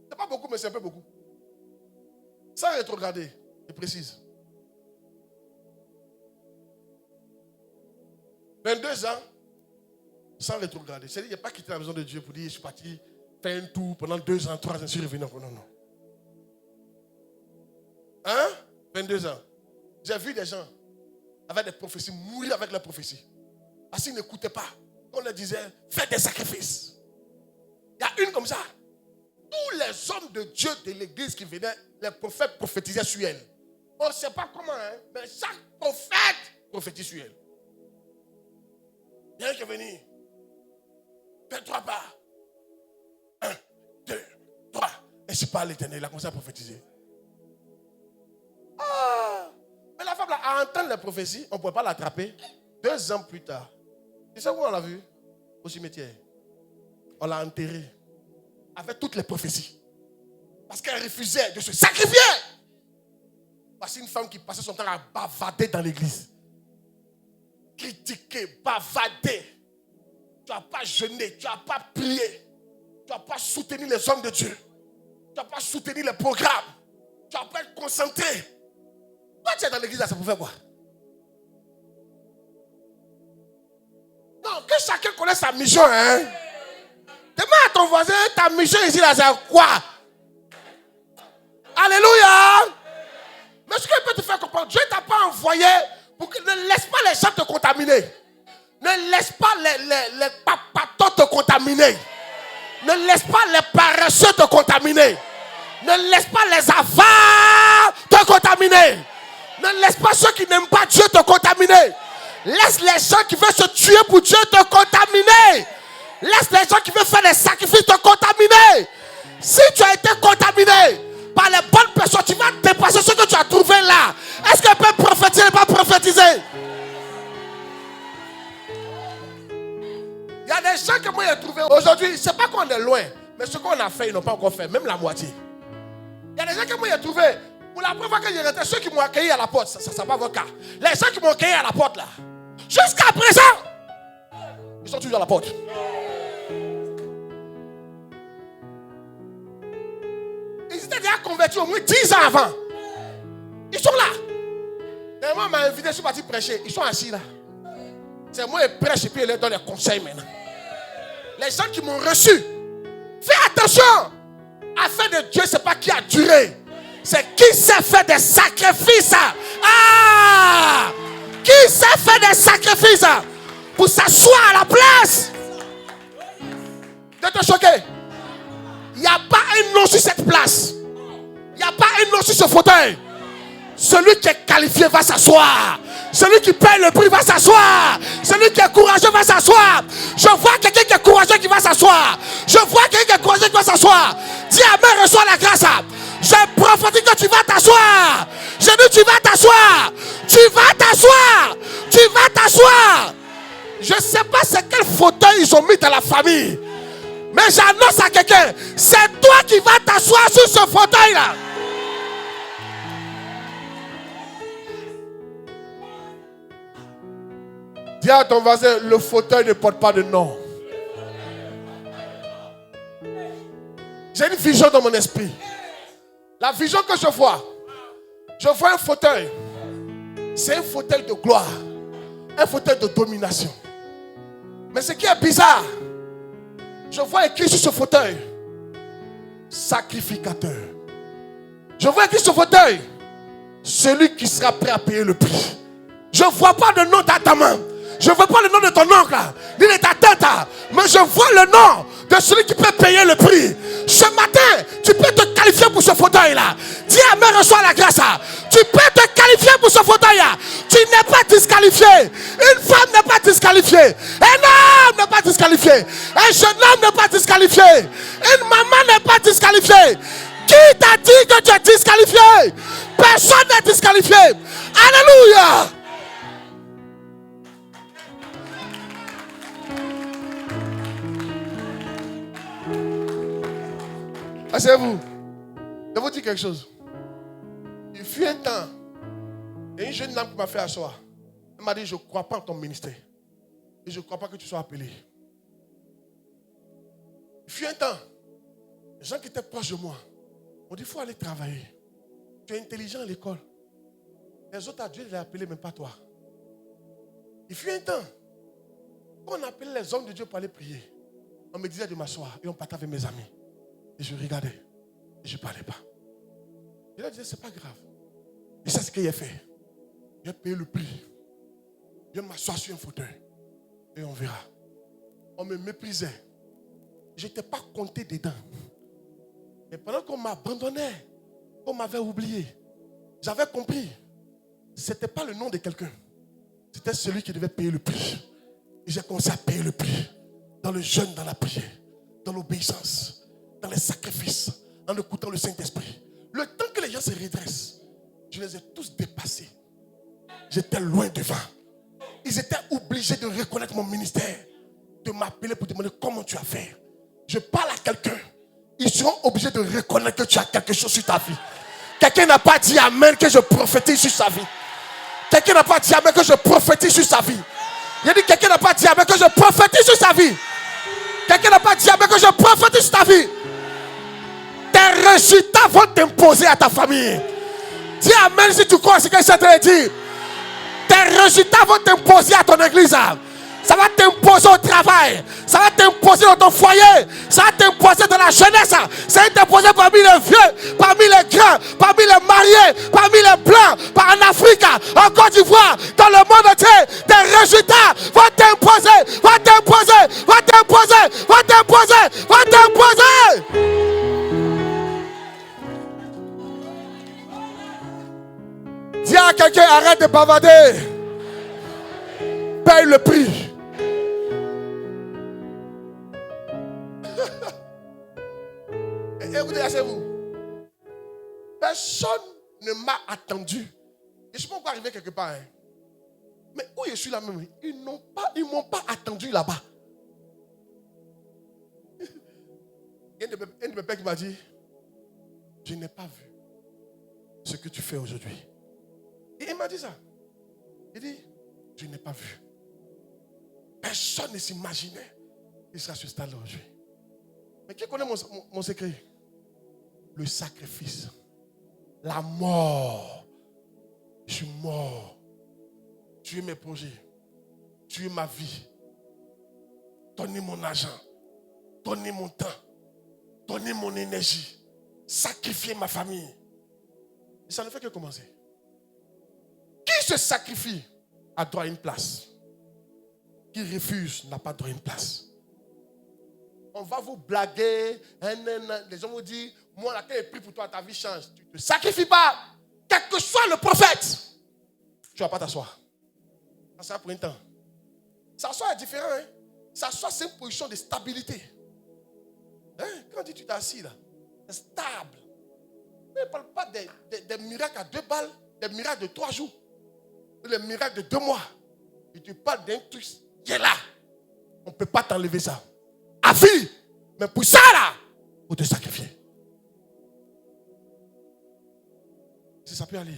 C'est pas beaucoup, mais c'est un peu beaucoup. Sans rétrograder, je précise. 22 ans, sans rétrograder. C'est-à-dire, je n'ai pas quitté la maison de Dieu pour dire, je suis parti faire un tour pendant 2 ans, 3 ans, je suis revenu. Non, non. Hein? 22 ans. J'ai vu des gens avec des prophéties mourir avec leurs prophéties. Parce qu'ils n'écoutaient pas. On leur disait, faites des sacrifices. Il y a une comme ça. Tous les hommes de Dieu de l'église qui venaient, les prophètes prophétisaient sur elle. On ne sait pas comment, hein, mais chaque prophète prophétise sur elle. Il y a un qui est venu. Fais 3 pas. 1, 2, 3. Ainsi parle l'Éternel. Il a commencé à prophétiser. Ah! Mais la femme là, à entendre les prophéties, on ne pouvait pas l'attraper. 2 ans plus tard. Tu sais où on l'a vu? Au cimetière. On l'a enterré. Avec toutes les prophéties. Parce qu'elle refusait de se sacrifier. Voici une femme qui passait son temps à bavader dans l'église. Critiquer, bavader. Tu n'as pas jeûné, tu n'as pas prié. Tu n'as pas soutenu les hommes de Dieu. Tu n'as pas soutenu les programmes. Tu n'as pas été concentré. Toi, tu es dans l'église, là, ça pour faire quoi? Non, que chacun connaisse sa mission, hein? Demande à ton voisin, ta mission ici, là, c'est quoi? Alléluia! Mais ce que je peux te faire comprendre, Dieu ne t'a pas envoyé pour que ne laisse pas les gens te contaminer. Ne laisse pas les papatons te contaminer. Ne laisse pas les paresseux te contaminer. Ne laisse pas les avares te contaminer. Ne laisse pas ceux qui n'aiment pas Dieu te contaminer. Laisse les gens qui veulent se tuer pour Dieu te contaminer. Laisse les gens qui veulent faire des sacrifices te contaminer. Si tu as été contaminé par les bonnes personnes, tu vas dépasser ce que tu as trouvé là. Est-ce qu'elle peut prophétiser ou pas prophétiser? Il y a des gens que moi j'ai trouvé aujourd'hui. Ce n'est pas qu'on est loin, mais ce qu'on a fait, ils n'ont pas encore fait, même la moitié. Il y a des gens que moi j'ai trouvé. Pour la première fois que j'ai resté, ceux qui m'ont accueilli à la porte, ça n'est pas votre cas. Les gens qui m'ont accueilli à la porte là, jusqu'à présent, ils sont toujours à la porte. Ils étaient déjà convertis au moins 10 ans avant. Ils sont là. Et moi, m'a invité, je suis parti prêcher. Ils sont assis là. C'est moi qui prêche et puis ils leur donne les conseils maintenant. Les gens qui m'ont reçu, fais attention. Affaire de Dieu, ce n'est pas qui a duré. C'est qui sait faire des sacrifices. Ah! Qui sait faire des sacrifices pour s'asseoir à la place de te choquer. Il n'y a pas un nom sur cette place. Il n'y a pas un nom sur ce fauteuil. Celui qui est qualifié va s'asseoir. Celui qui paye le prix va s'asseoir. Celui qui est courageux va s'asseoir. Je vois quelqu'un qui est courageux qui va s'asseoir. Je vois quelqu'un qui est courageux qui va s'asseoir. Dis Amen, reçois la grâce. Je prophétise que tu vas t'asseoir. Je dis tu vas t'asseoir. Tu vas t'asseoir. Tu vas t'asseoir. Je ne sais pas c'est quel fauteuil ils ont mis dans la famille. Mais j'annonce à quelqu'un, c'est toi qui vas t'asseoir sur ce fauteuil-là. Dis à ton voisin, le fauteuil ne porte pas de nom. J'ai une vision dans mon esprit. La vision que je vois un fauteuil. C'est un fauteuil de gloire. Un fauteuil de domination. Mais ce qui est bizarre, je vois écrit sur ce fauteuil, sacrificateur. Je vois écrit sur ce fauteuil, celui qui sera prêt à payer le prix. Je ne vois pas le nom de ta main. Je ne vois pas le nom de ton oncle, ni de ta tête. Mais je vois le nom de celui qui peut payer le prix. Ce matin, tu peux te qualifier pour ce fauteuil-là. Dis amen, reçois la grâce. Tu peux te qualifier pour ce fauteuil-là. Tu n'es pas disqualifié. Une femme n'est pas disqualifiée. Un homme n'est pas disqualifié. Un jeune homme n'est pas disqualifié. Une maman n'est pas disqualifiée. Qui t'a dit que tu es disqualifié? Personne n'est disqualifié. Alléluia. Asseyez-vous. Je vais vous dire quelque chose. Il fut un temps, il y a une jeune dame qui m'a fait asseoir. Elle m'a dit, je ne crois pas en ton ministère. Et je ne crois pas que tu sois appelé. Il fut un temps, les gens qui étaient proches de moi m'ont dit, il faut aller travailler. Tu es intelligent à l'école. Les autres, Dieu les a appelés, mais pas toi. Il fut un temps, quand on appelait les hommes de Dieu pour aller prier, on me disait de m'asseoir et on partait avec mes amis. Et je regardais. Et je ne parlais pas. Et là, je disais, ce n'est pas grave. Et c'est ce qu'il a fait. Il a payé le prix. Il m'assoit sur un fauteuil. Et on verra. On me méprisait. Je n'étais pas compté dedans. Et pendant qu'on m'abandonnait, qu'on m'avait oublié, j'avais compris. Ce n'était pas le nom de quelqu'un. C'était celui qui devait payer le prix. Et j'ai commencé à payer le prix. Dans le jeûne, dans la prière, dans l'obéissance, dans les sacrifices, en écoutant le Saint-Esprit. Le temps que les gens se redressent, je les ai tous dépassés. J'étais loin devant. Ils étaient obligés de reconnaître mon ministère, de m'appeler pour demander comment tu as fait. Je parle à quelqu'un. Ils seront obligés de reconnaître que tu as quelque chose sur ta vie. Quelqu'un n'a pas dit amen que je prophétise sur sa vie. Quelqu'un n'a pas dit amen que je prophétise sur sa vie. Il a dit quelqu'un n'a pas dit amen que je prophétise sur sa vie. Quelqu'un n'a pas dit amen que je prophétise sur ta vie. Tes résultats vont t'imposer à ta famille. Dis amen si tu crois ce que je suis en train de dire. Tes résultats vont t'imposer à ton église. Ça va t'imposer au travail. Ça va t'imposer dans ton foyer. Ça va t'imposer dans la jeunesse. Ça va t'imposer parmi les vieux, parmi les grands, parmi les mariés, parmi les blancs, en Afrique, en Côte d'Ivoire, dans le monde entier. Tes résultats vont t'imposer, vont t'imposer, vont t'imposer, vont t'imposer, vont t'imposer. Dis à quelqu'un, arrête de bavarder. Paye le prix. Écoutez, asseyez-vous. Personne ne m'a attendu. Et je ne sais pas pourquoi arriver quelque part. Mais où je suis là même, ils ne m'ont pas attendu là-bas. Un de mes pères qui m'a dit, je n'ai pas vu ce que tu fais aujourd'hui. Et il m'a dit ça. Il dit, je n'ai pas vu. Personne ne s'imaginait qu'il sera sur ce stade aujourd'hui. Mais qui connaît mon secret? Le sacrifice. La mort. Je suis mort. Tu es mes projets. Tu es ma vie. Donnez mon argent. Donnez mon temps. Donnez mon énergie. Sacrifier ma famille. Et ça ne fait que commencer. Qui se sacrifie a droit à une place. Qui refuse n'a pas droit à une place. On va vous blaguer. Les gens vous disent, moi, là, quand il prie pour toi, ta vie change. Tu ne te sacrifies pas. Quel que soit le prophète, tu ne vas pas t'asseoir. Ça pour un temps. S'asseoir est différent. Hein? S'asseoir, c'est une position de stabilité. Hein? Quand tu t'es assis là, c'est stable. Mais il ne parle pas des miracles à 2 balles, des miracles de 3 jours, des miracles de 2 mois. Et tu parles d'un truc qui est là. On ne peut pas t'enlever ça. À vie. Mais pour ça là, il faut te sacrifier. Si ça peut aller.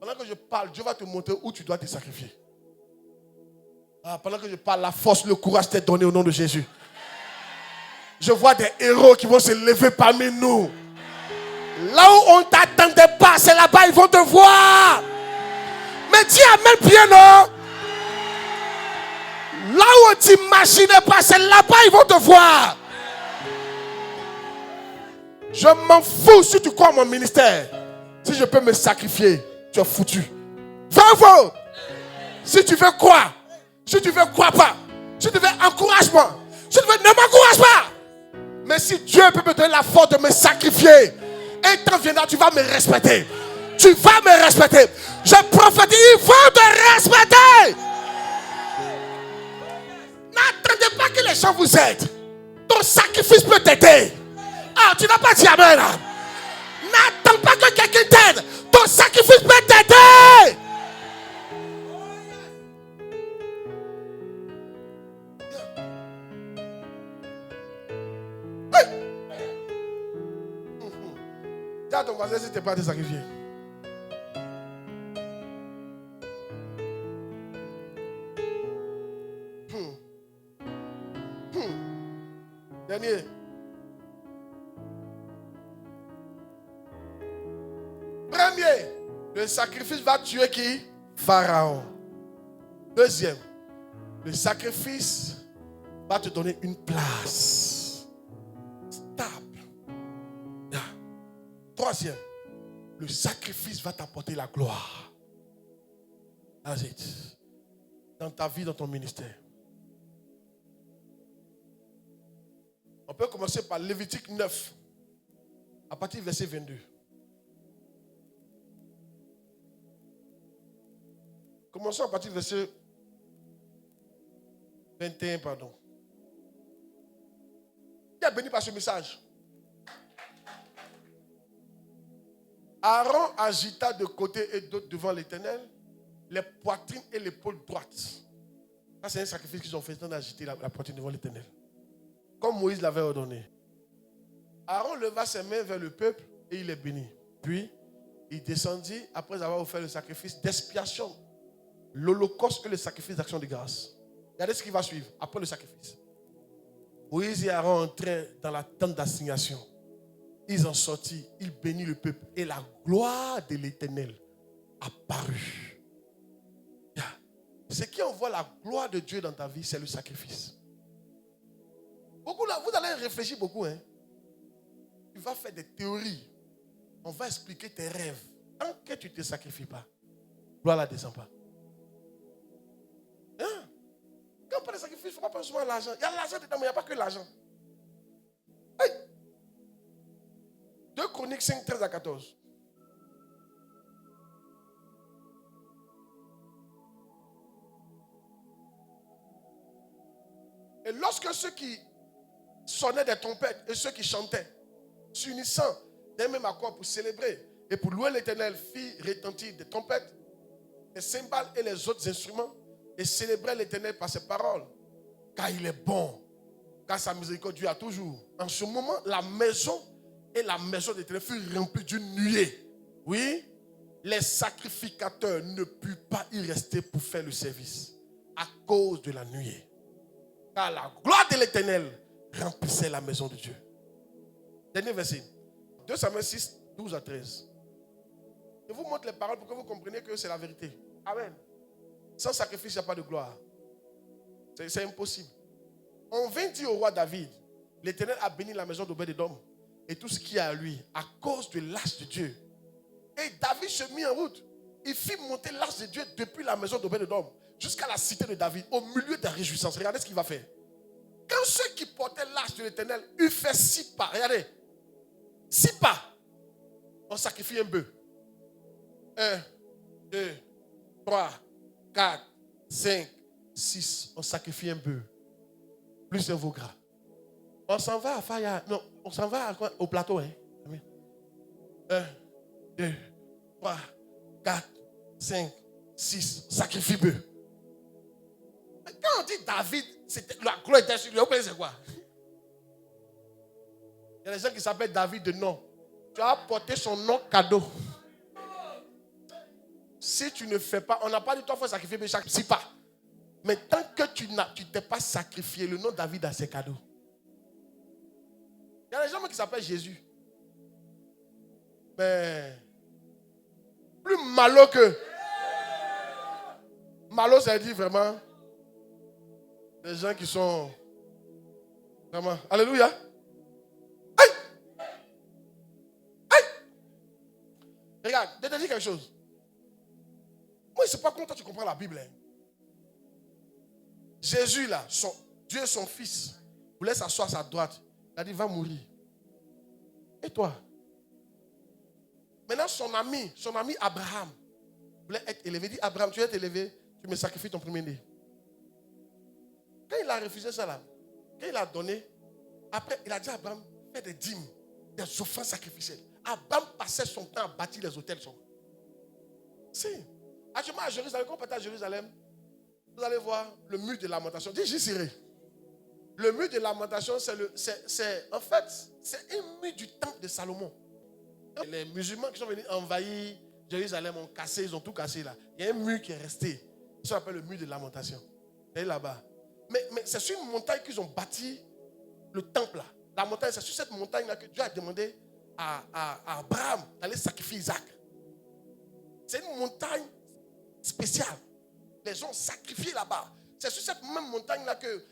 Pendant que je parle, Dieu va te montrer où tu dois te sacrifier. Pendant que je parle, la force, le courage t'est donné au nom de Jésus. Je vois des héros qui vont se lever parmi nous. Là où on ne t'attendait pas, c'est là-bas, ils vont te voir. Mais dis amen bien, non? Là où on ne t'imaginait pas, c'est là-bas, ils vont te voir. Je m'en fous si tu crois à mon ministère. Si je peux me sacrifier, tu es foutu. Faux. Si tu veux croire, si tu veux croire pas, si tu veux encouragement, si tu veux ne m'encourage pas. Mais si Dieu peut me donner la force de me sacrifier, un temps viendra, tu vas me respecter. Tu vas me respecter. Je prophétise, il faut te respecter. N'attendez pas que les gens vous aident. Ton sacrifice peut t'aider. Ah, tu n'as pas dit amen. N'attends pas que quelqu'un t'aide. Ton sacrifice peut t'aider. Dis à ton voisin si tu n'es pas à te sacrifier. Dernier. Premier, le sacrifice va tuer qui? Pharaon. Deuxième, le sacrifice va te donner une place stable. Troisième, le sacrifice va t'apporter la gloire. That's it. Dans ta vie, dans ton ministère. On peut commencer par Lévitique 9, à partir du verset 22. Commençons à partir du verset 21, pardon. Qui est béni par ce message? Aaron agita de côté et d'autre devant l'Éternel les poitrines et l'épaule droite. Ça, c'est un sacrifice qu'ils ont fait, d'agiter la poitrine devant l'Éternel. Comme Moïse l'avait ordonné. Aaron leva ses mains vers le peuple et il les bénit. Puis, il descendit après avoir offert le sacrifice d'expiation, l'holocauste et le sacrifice d'action de grâce. Regardez ce qui va suivre après le sacrifice. Moïse et Aaron entrèrent dans la tente d'assignation. Ils en sortirent, ils bénirent le peuple et la gloire de l'Éternel apparut. Ce qui envoie la gloire de Dieu dans ta vie, c'est le sacrifice. Beaucoup là, vous allez réfléchir beaucoup. Tu vas faire des théories. On va expliquer tes rêves. Tant que tu ne te sacrifies pas, la gloire ne descend pas. Quand on parle de sacrifice, il ne faut pas penser souvent à l'argent. Il y a l'argent dedans, mais il n'y a pas que l'argent. Hey. 2 Chroniques 5, 13 à 14. Et lorsque ceux qui sonnaient des trompettes et ceux qui chantaient, s'unissant d'un même accord pour célébrer et pour louer l'Éternel, firent retentir des trompettes, des cymbales et les autres instruments, et célébraient l'Éternel par ses paroles, car il est bon, car sa miséricorde dure à toujours. En ce moment, la maison et la maison de l'Éternel furent remplies d'une nuée. Oui, les sacrificateurs ne purent pas y rester pour faire le service à cause de la nuée. Car la gloire de l'Éternel remplissait la maison de Dieu. Dernier verset. 2 Samuel 6, 12 à 13. Je vous montre les paroles pour que vous compreniez que c'est la vérité. Amen. Sans sacrifice, il n'y a pas de gloire. C'est impossible. On vint dire au roi David, l'Éternel a béni la maison d'Obed-Édom et tout ce qui est à lui à cause de l'arche de Dieu. Et David se mit en route. Il fit monter l'arche de Dieu depuis la maison d'Obed-Édom jusqu'à la cité de David, au milieu de la réjouissance. Regardez ce qu'il va faire. Quand ceux qui portaient l'arche de l'Éternel eurent fait 6 pas, regardez, 6 pas, on sacrifie un bœuf. 1, 2, 3, 4, 5, 6, on sacrifie un bœuf. Plus un veau gras. On s'en va à Faya. Non, on s'en va au plateau. 1, 2, 3, 4, 5, 6, sacrifie bœuf. Quand on dit David, la gloire était sur lui, vous pensez c'est quoi? Il y a des gens qui s'appellent David de nom. Tu as apporté son nom cadeau. Si tu ne fais pas, on n'a pas dit toi il faut sacrifier, mais chaque 6 pas. Mais tant que tu t'es pas sacrifié, le nom David a ses cadeaux. Il y a des gens qui s'appellent Jésus. Mais plus malo que. Malo, ça veut dire vraiment des gens qui sont vraiment. Alléluia. Aïe! Aïe! Regarde, je te dis quelque chose. Moi, je ne sais pas comment toi tu comprends la Bible. Jésus, là, Dieu, son fils, voulait s'asseoir à sa droite. Il a dit, va mourir. Et toi? Maintenant, son ami Abraham, voulait être élevé. Il dit, Abraham, tu veux être élevé, tu me sacrifies ton premier-né. Quand il a refusé ça là, quand il a donné, après, il a dit à Abraham, fais des dîmes, des offrandes sacrificielles. Abraham passait son temps à bâtir les hôtels. Si. Actuellement à Jérusalem, quand on part à Jérusalem, vous allez voir le mur de lamentation. Dis, j'y serai. Le mur de lamentation, c'est un mur du temple de Salomon. Les musulmans qui sont venus envahir Jérusalem ont cassé, ils ont tout cassé là. Il y a un mur qui est resté. Ça s'appelle le mur de lamentation. C'est là-bas. Mais c'est sur une montagne qu'ils ont bâti le temple là. La montagne, c'est sur cette montagne là que Dieu a demandé à Abraham d'aller sacrifier Isaac. C'est une montagne spéciale. Les gens sacrifiés là-bas. C'est sur cette même montagne là que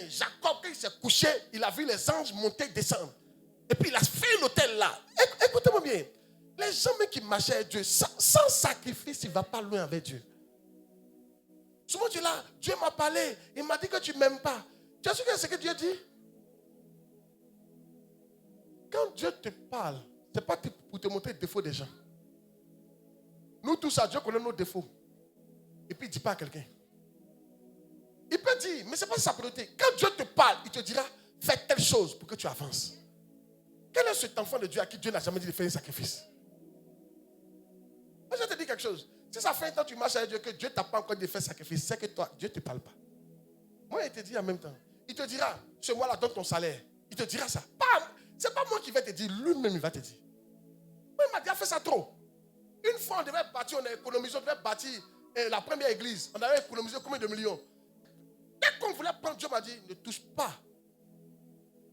Jacob, quand il s'est couché, il a vu les anges monter, descendre. Et puis il a fait l'autel là. Écoutez-moi bien. Les gens même qui marchaient avec Dieu, sans sacrifice, il ne va pas loin avec Dieu. Souvent tu es là, Dieu m'a parlé, il m'a dit que tu ne m'aimes pas. Tu as su ce que Dieu dit? Quand Dieu te parle, ce n'est pas pour te montrer les défauts des gens. Nous tous, à Dieu connaît nos défauts. Et puis il ne dit pas à quelqu'un. Il peut dire, mais ce n'est pas sa priorité. Quand Dieu te parle, il te dira, fais telle chose pour que tu avances. Quel est cet enfant de Dieu à qui Dieu n'a jamais dit de faire un sacrifice? Moi, je te dis quelque chose. Si ça fait un temps que tu marches avec Dieu, que Dieu ne t'a pas encore dit de faire sacrifice, c'est que toi, Dieu ne te parle pas. Moi, il te dit en même temps. Il te dira, ce mois-là, donne ton salaire. Il te dira ça. Ce n'est pas moi qui vais te dire, lui-même, il va te dire. Moi, il m'a déjà fait ça trop. Une fois, on devait bâtir, on a économisé, on devait bâtir la première église. On avait économisé combien de millions? Dès qu'on voulait prendre, Dieu m'a dit, ne touche pas.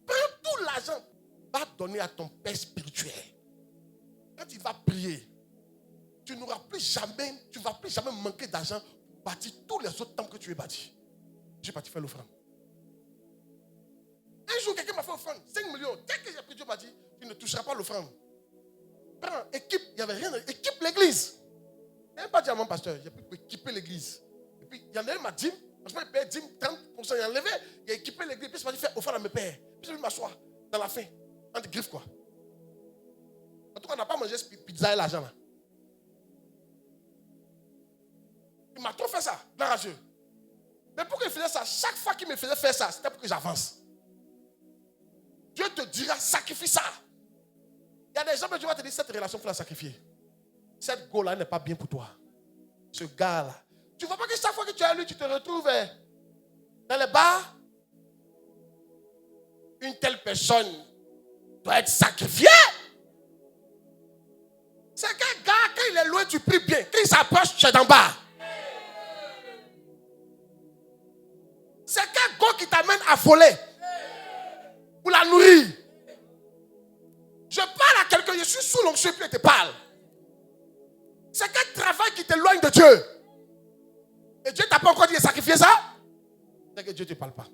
Prends tout l'argent. Va donner à ton père spirituel. Quand il va prier, tu ne vas plus jamais manquer d'argent pour bâtir tous les autres temples que tu veux bâtir. J'ai parti faire l'offrande. Un jour, quelqu'un m'a fait l'offrande, 5 millions. Dès que j'ai pris, Dieu m'a dit, tu ne toucheras pas l'offrande. Prends, équipe, il n'y avait rien, équipe l'église. Il n'a pas dit à mon pasteur, j'ai pu équiper l'église. Et puis, il y en a un qui m'a dit, parce que je payais 10, 30%, il a enlevé, il a équipé l'église, puis il m'a dit, fais offrande à mes pères. Puis je vais m'asseoir dans la fin, entre griffes quoi. En tout cas, on n'a pas mangé pizza et l'argent là. Il m'a trop fait ça, l'arrangeur. Mais pourquoi il faisait ça? Chaque fois qu'il me faisait faire ça, c'était pour que j'avance. Dieu te dira, sacrifie ça. Il y a des gens, mais Dieu va te dire, cette relation, il faut la sacrifier. Cette go-là n'est pas bien pour toi. Ce gars-là. Tu ne vois pas que chaque fois que tu es à lui, tu te retrouves dans les bars. Une telle personne doit être sacrifiée. C'est qu'un gars, quand il est loin, tu pries bien. Quand il s'approche, tu es d'en bas. C'est qu'un gars qui t'amène à voler. Pour la nourrir. Je parle à quelqu'un, je suis sous l'onction, puis je te parle. C'est qu'un travail qui t'éloigne de Dieu. Et Dieu t'a pas encore dit de sacrifier ça? C'est que Dieu ne te parle pas.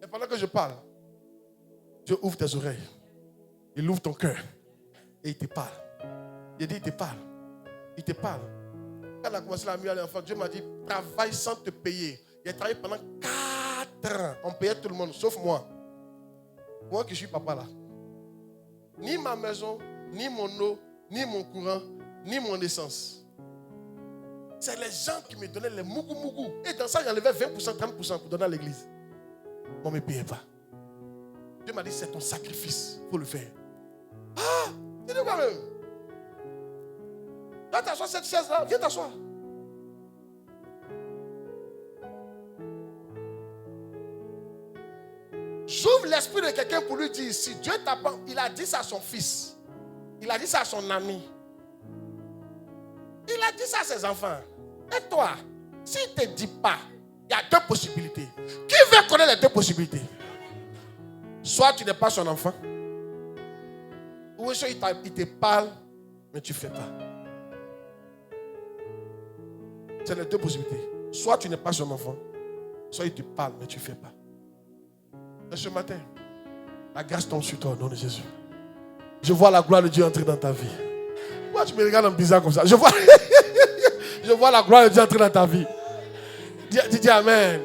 Et pendant que je parle, Dieu ouvre tes oreilles. Il ouvre ton cœur. Et il te parle. Il dit, il te parle. Il te parle. Quand on a commencé la nuit à l'enfant, Dieu m'a dit, travaille sans te payer. Il a travaillé pendant 4 ans. On payait tout le monde, sauf moi. Moi qui suis papa là. Ni ma maison, ni mon eau, ni mon courant, ni mon essence. C'est les gens qui me donnaient les mougou. Et dans ça, j'enlevais 20%, 30% pour donner à l'église. On ne me payait pas. Dieu m'a dit, c'est ton sacrifice. Il faut le faire. Ah, c'est de quoi même? Viens t'asseoir cette chaise là. Viens t'asseoir. J'ouvre l'esprit de quelqu'un pour lui dire, si Dieu t'a pas... Il a dit ça à son fils. Il a dit ça à son ami. Il a dit ça à ses enfants. Et toi, s'il ne te dit pas, il y a 2 possibilités. Qui veut connaître les 2 possibilités? Soit tu n'es pas son enfant, ou soit il te parle, mais tu ne fais pas. C'est les 2 possibilités. Soit tu n'es pas son enfant, soit il te parle, mais tu ne fais pas. Et ce matin, la grâce tombe sur toi au nom de Jésus. Je vois la gloire de Dieu entrer dans ta vie. Pourquoi tu me regardes en bizarre comme ça? Je vois la gloire de Dieu entrer dans ta vie. Dis Amen.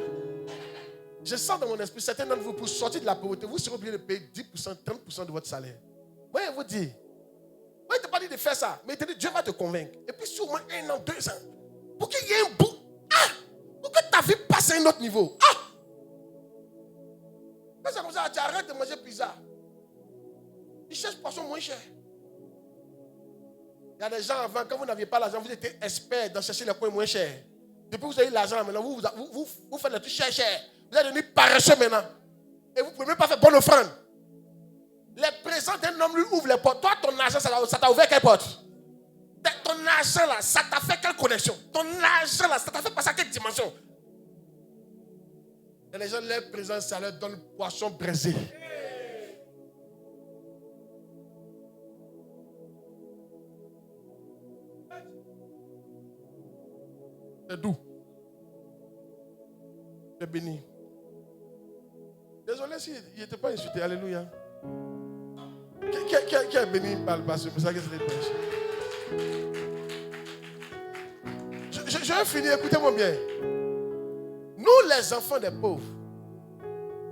Je sens dans mon esprit, certains d'entre vous, pour sortir de la pauvreté, vous serez obligé de payer 10%, 30% de votre salaire. Moi, je vous dis, moi, je ne t'ai pas dit de faire ça, mais il te dit, Dieu va te convaincre. Et puis, sur au moins 1 an, 2 ans, pour qu'il y ait un bout, pour que ta vie passe à un autre niveau. Quand c'est comme ça, tu arrêtes de manger pizza. Tu cherches poisson moins cher. Il y a des gens avant, quand vous n'aviez pas l'argent, vous étiez expert dans chercher les coins moins chers. Depuis que vous avez l'argent, maintenant, vous faites les trucs chers. Vous êtes devenu paresseux maintenant. Et vous ne pouvez même pas faire bonne offrande. Les présents d'un homme lui ouvrent les portes. Toi, ton argent, ça t'a ouvert quelle porte? Ton argent là, ça t'a fait quelle connexion? Ton argent là, ça t'a fait passer à quelle dimension? Et les gens, leur présence, ça leur donne poisson braisé. C'est doux. C'est béni. Désolé s'il n'était pas insulté. Alléluia. Qui est béni par le passé? C'est ça que c'est prêché. Je vais finir, écoutez-moi bien. Nous, les enfants des pauvres,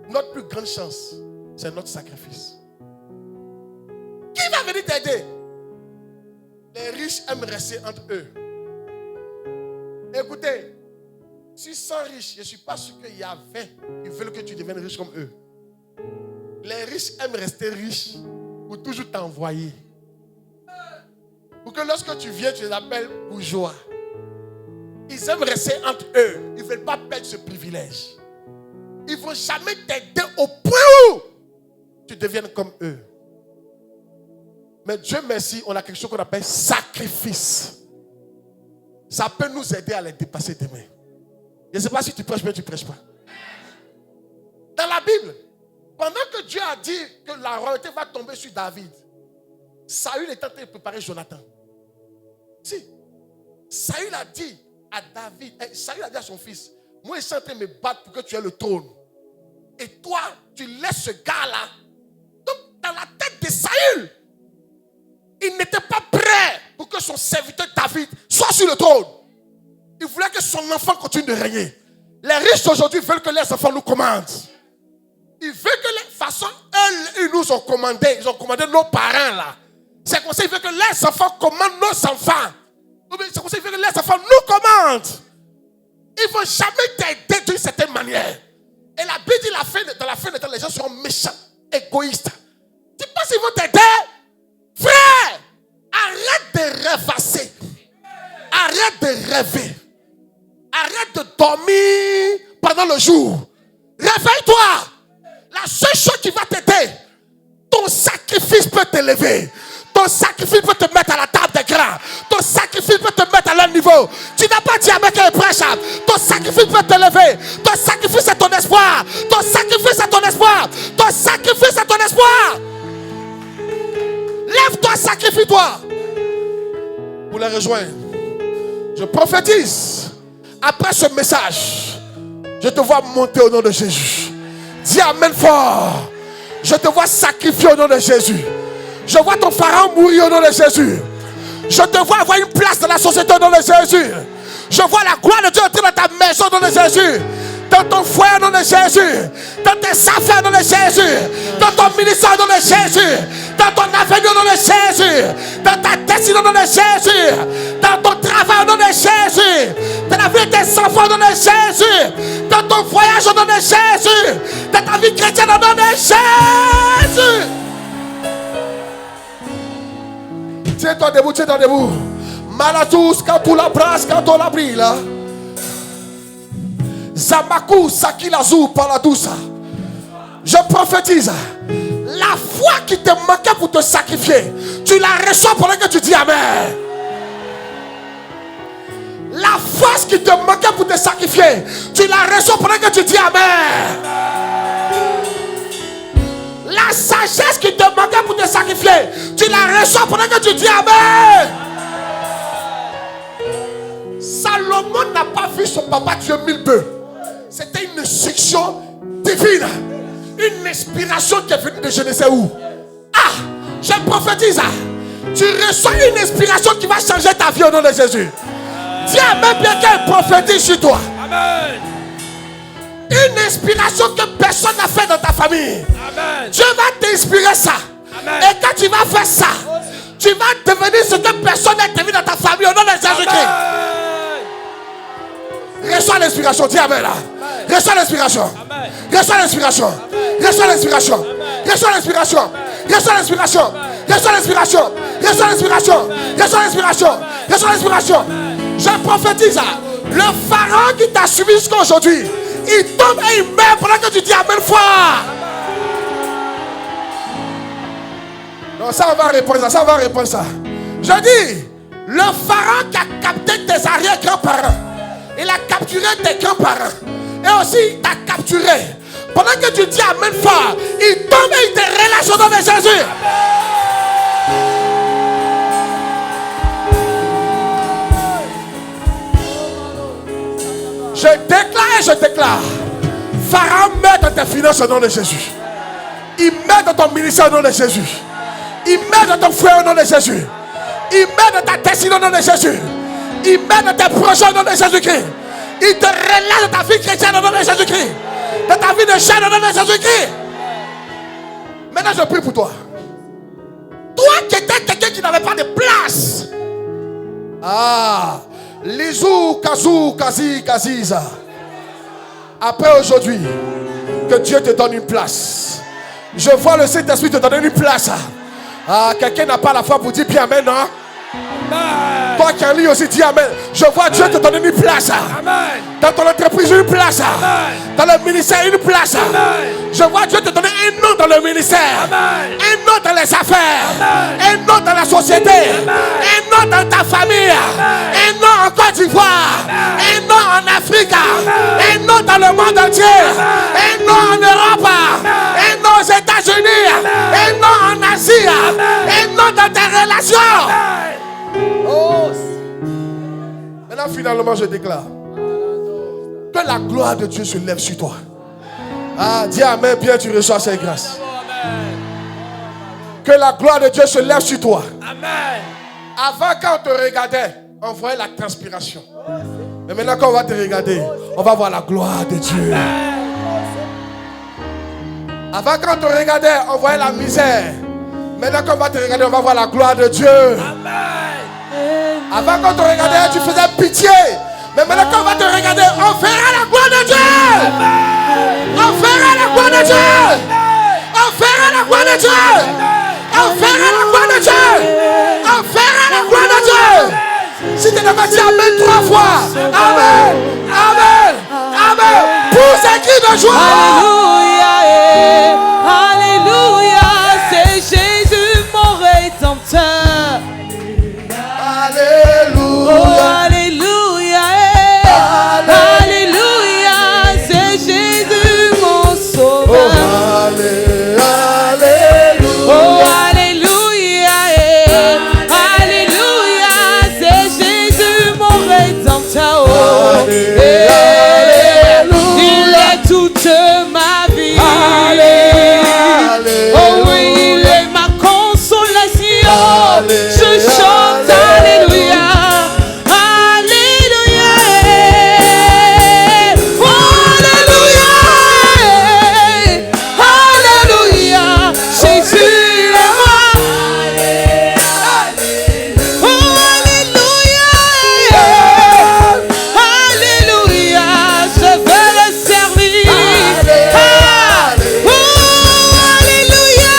notre plus grande chance, c'est notre sacrifice. Qui va venir t'aider? Les riches aiment rester entre eux. Écoutez, si 100 riches, je ne suis pas sûr qu'il y a 20 qui veulent que tu deviennes riche comme eux. Les riches aiment rester riches pour toujours t'envoyer. Pour que lorsque tu viens, tu les appelles bourgeois. Ils aiment rester entre eux. Ils ne veulent pas perdre ce privilège. Ils ne vont jamais t'aider au point où tu deviennes comme eux. Mais Dieu merci, on a quelque chose qu'on appelle sacrifice. Ça peut nous aider à les dépasser demain. Je ne sais pas si tu prêches bien ou tu ne prêches pas. Dans la Bible, pendant que Dieu a dit que la royauté va tomber sur David, Saül est en train de préparer Jonathan. Si, Saül a dit à David, Saül a dit à son fils, moi je suis en train de me battre pour que tu aies le trône. Et toi, tu laisses ce gars-là. Donc, dans la tête de Saül, il n'était pas prêt pour que son serviteur David soit sur le trône. Il voulait que son enfant continue de régner. Les riches aujourd'hui veulent que les enfants nous commandent. Ils veulent que de toute façon, ils nous ont commandé. Ils ont commandé nos parents là. C'est comme ça qu'ils veulent que les enfants commandent nos enfants. C'est comme ça qu'ils veulent que les enfants nous commandent. Ils ne vont jamais t'aider d'une certaine manière. Et la Bible dit dans la fin de temps, les gens seront méchants, égoïstes. Tu penses qu'ils vont t'aider? Frère, arrête de rêvasser. Arrête de rêver. Arrête de dormir pendant le jour. Réveille-toi. La seule chose qui va t'aider, ton sacrifice peut t'élever. Ton sacrifice peut te mettre à la table des grands. Ton sacrifice peut te mettre à leur niveau. Tu n'as pas dit à mec prêche. Ton sacrifice peut t'élever. Ton sacrifice c'est ton espoir. Ton sacrifice c'est ton espoir. Ton sacrifice c'est ton espoir. Lève-toi, sacrifie-toi. Pour les rejoindre. Je prophétise. Après ce message, je te vois monter au nom de Jésus. Dis amen fort. Je te vois sacrifier au nom de Jésus. Je vois ton pharaon mourir au nom de Jésus. Je te vois avoir une place dans la société au nom de Jésus. Je vois la gloire de Dieu entrer dans ta maison au nom de Jésus. Dans ton foyer au nom de Jésus. Dans tes affaires au nom de Jésus. Dans ton ministère au nom de Jésus. Dans ton avenir au nom de Jésus. Dans ta destinée au nom de Jésus. Dans ton travail au nom de Jésus. Dans la vie de tes enfants au nom de Jésus. Dans ton voyage au nom de Jésus. Dans ta vie chrétienne au nom de Jésus. Tiens-toi debout, tiens-toi debout. Malatus, quand tu la brasse, quand on la brille. Zamaku, Sakilazou, Paladousa. Je prophétise. La foi qui te manquait pour te sacrifier, tu la reçois pendant que tu dis Amen. La force qui te manquait pour te sacrifier, tu la reçois pendant que tu dis Amen. La sagesse qui te manquait pour te sacrifier, tu la reçois pendant que tu dis Amen. Salomon n'a pas vu son papa tuer 1000 bœufs. C'était une instruction divine. Une inspiration qui est venue de je ne sais où. Ah, je prophétise. Tu reçois une inspiration qui va changer ta vie au nom de Jésus. Dis Amen bien qu'elle prophétise sur toi. Amen. Une inspiration que personne n'a fait dans ta famille. Amen. Dieu va t'inspirer ça. Amen. Et quand tu vas faire ça, tu vas devenir ce que personne n'a vu dans ta famille au nom de Jésus-Christ. Reçois l'inspiration. Dis Amen là. Reçois l'inspiration. Reçois l'inspiration. Reçois l'inspiration. Reçois l'inspiration. Reçois l'inspiration. Reçois l'inspiration. Reçois l'inspiration. Reçois l'inspiration. Reçois l'inspiration. Je prophétise. Le pharaon qui t'a suivi jusqu'à aujourd'hui, il tombe et il meurt pendant que tu dis Amen fort. Non, ça on va répondre ça. Ça on va répondre ça. Je dis, le pharaon qui a capté tes arrière-grands-parents, il a capturé tes grands-parents. Et aussi, il t'a capturé. Pendant que tu dis Amen fort, il tombe et il te relâche au nom de Jésus. Je déclare et je déclare. Pharaon meurt dans tes finances au nom de Jésus. Il meurt dans ton ministère au nom de Jésus. Il meurt dans ton frère au nom de Jésus. Il meurt dans ta destinée au nom de Jésus. Il meurt dans tes projets au nom de Jésus-Christ. Il te relève dans ta vie chrétienne au nom de Jésus-Christ. Dans ta vie de chaîne au nom de Jésus-Christ. Maintenant je prie pour toi. Toi qui étais quelqu'un qui n'avait pas de place. Ah, Lizou, Kazou, Kazi, Kaziza. Après aujourd'hui, que Dieu te donne une place. Je vois le Saint-Esprit te donner une place. Ah, quelqu'un n'a pas la foi pour dire bien Amen, non? Amen. Toi qui en lis aussi, dis Amen. Je vois Dieu te donner une place. Amen. Dans ton entreprise, une place. Amen. Dans le ministère, une place. Amen. Je vois Dieu te donner un nom dans le ministère. Amen. Un nom dans les affaires. Amen. Un nom dans la société. Amen. Un nom dans ta famille. Amen. Un nom en Côte d'Ivoire. Amen. Un nom en Afrique. Amen. Un nom dans le monde entier. Amen. Un nom en Europe. Amen. Un nom aux États-Unis. Amen. Un nom en Asie. Amen. Un nom dans tes relations. Amen. Oh. Maintenant, finalement, je déclare que la gloire de Dieu se lève sur toi. Ah, dis Amen, bien tu reçois ces grâces. Que la gloire de Dieu se lève sur toi. Amen. Avant, quand on te regardait, on voyait la transpiration. Mais maintenant, quand on va te regarder, on va voir la gloire de Dieu. Avant, quand on te regardait, on voyait la misère. Maintenant, quand on va te regarder, on va voir la gloire de Dieu. Amen. Avant, quand on te regardait, tu faisais pitié. Mais maintenant, quand on va te regarder, on verra la gloire de Dieu. On verra la gloire de Dieu. On verra la gloire de Dieu. On verra la gloire de Dieu. On verra la gloire de Dieu. Si tu n'as pas dit Amen 3 fois, Amen, Amen, Amen. Pousse un cri de joie. Alléluia, Alléluia, c'est Jésus mon rédempteur. Alléluia. Oh, Alléluia, Alléluia, c'est Jésus mon sauveur. Oh, Alléluia, Alléluia, c'est Jésus mon rédempteur. Oh, il est toute ma vie. Oh oui, il est ma consolation. Je chante Alléluia. Alléluia. Oh, Alléluia. Alléluia. Jésus est roi. Oh, Alléluia. Alléluia. Je veux le servir. Oh, Alléluia.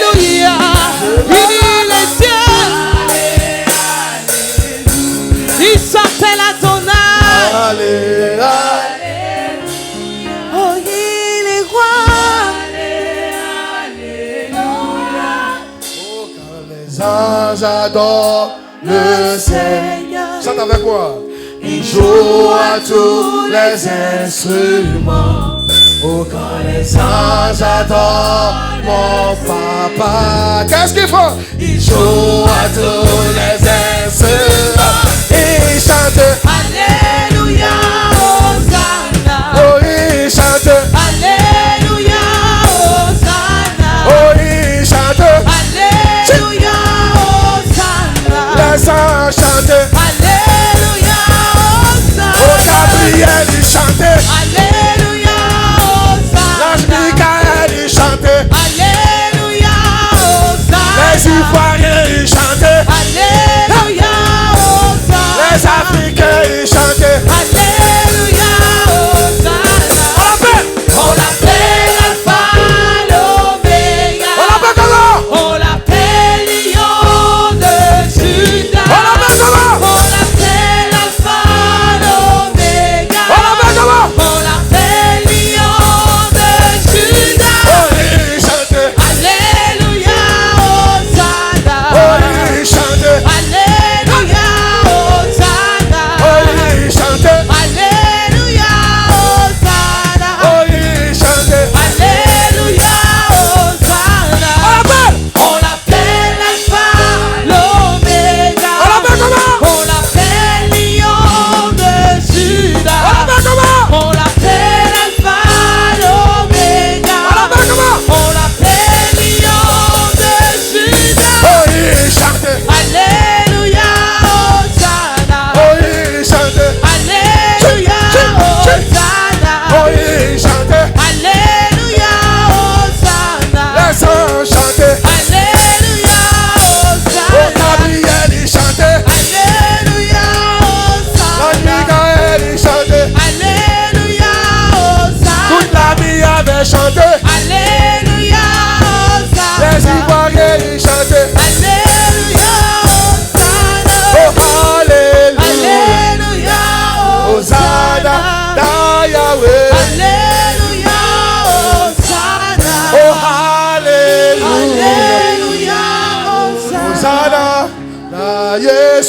Alléluia. Il est Dieu. Il sortait la tonale. Oh, il est roi. Les anges adorent le Seigneur. Chante avec moi. Il joue à tous les instruments. Oh, quand les anges adorent mon papa. Qu'est-ce qu'ils font? Ils jouent à tous les instruments. Ils chantent. Alléluia, Hosanna. Oh, ils chantent. Alléluia, Hosanna. Oh, ils chantent. Alléluia, Hosanna. Les anges chantent. Alléluia, Hosanna. Oh, Gabriel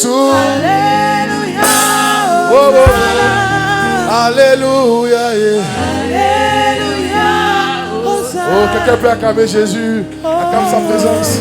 sous. Alléluia. Oh, oh, oh. Alléluia. Yeah. Alléluia. Oh, quelqu'un peut acclamer Jésus. Acclame sa présence.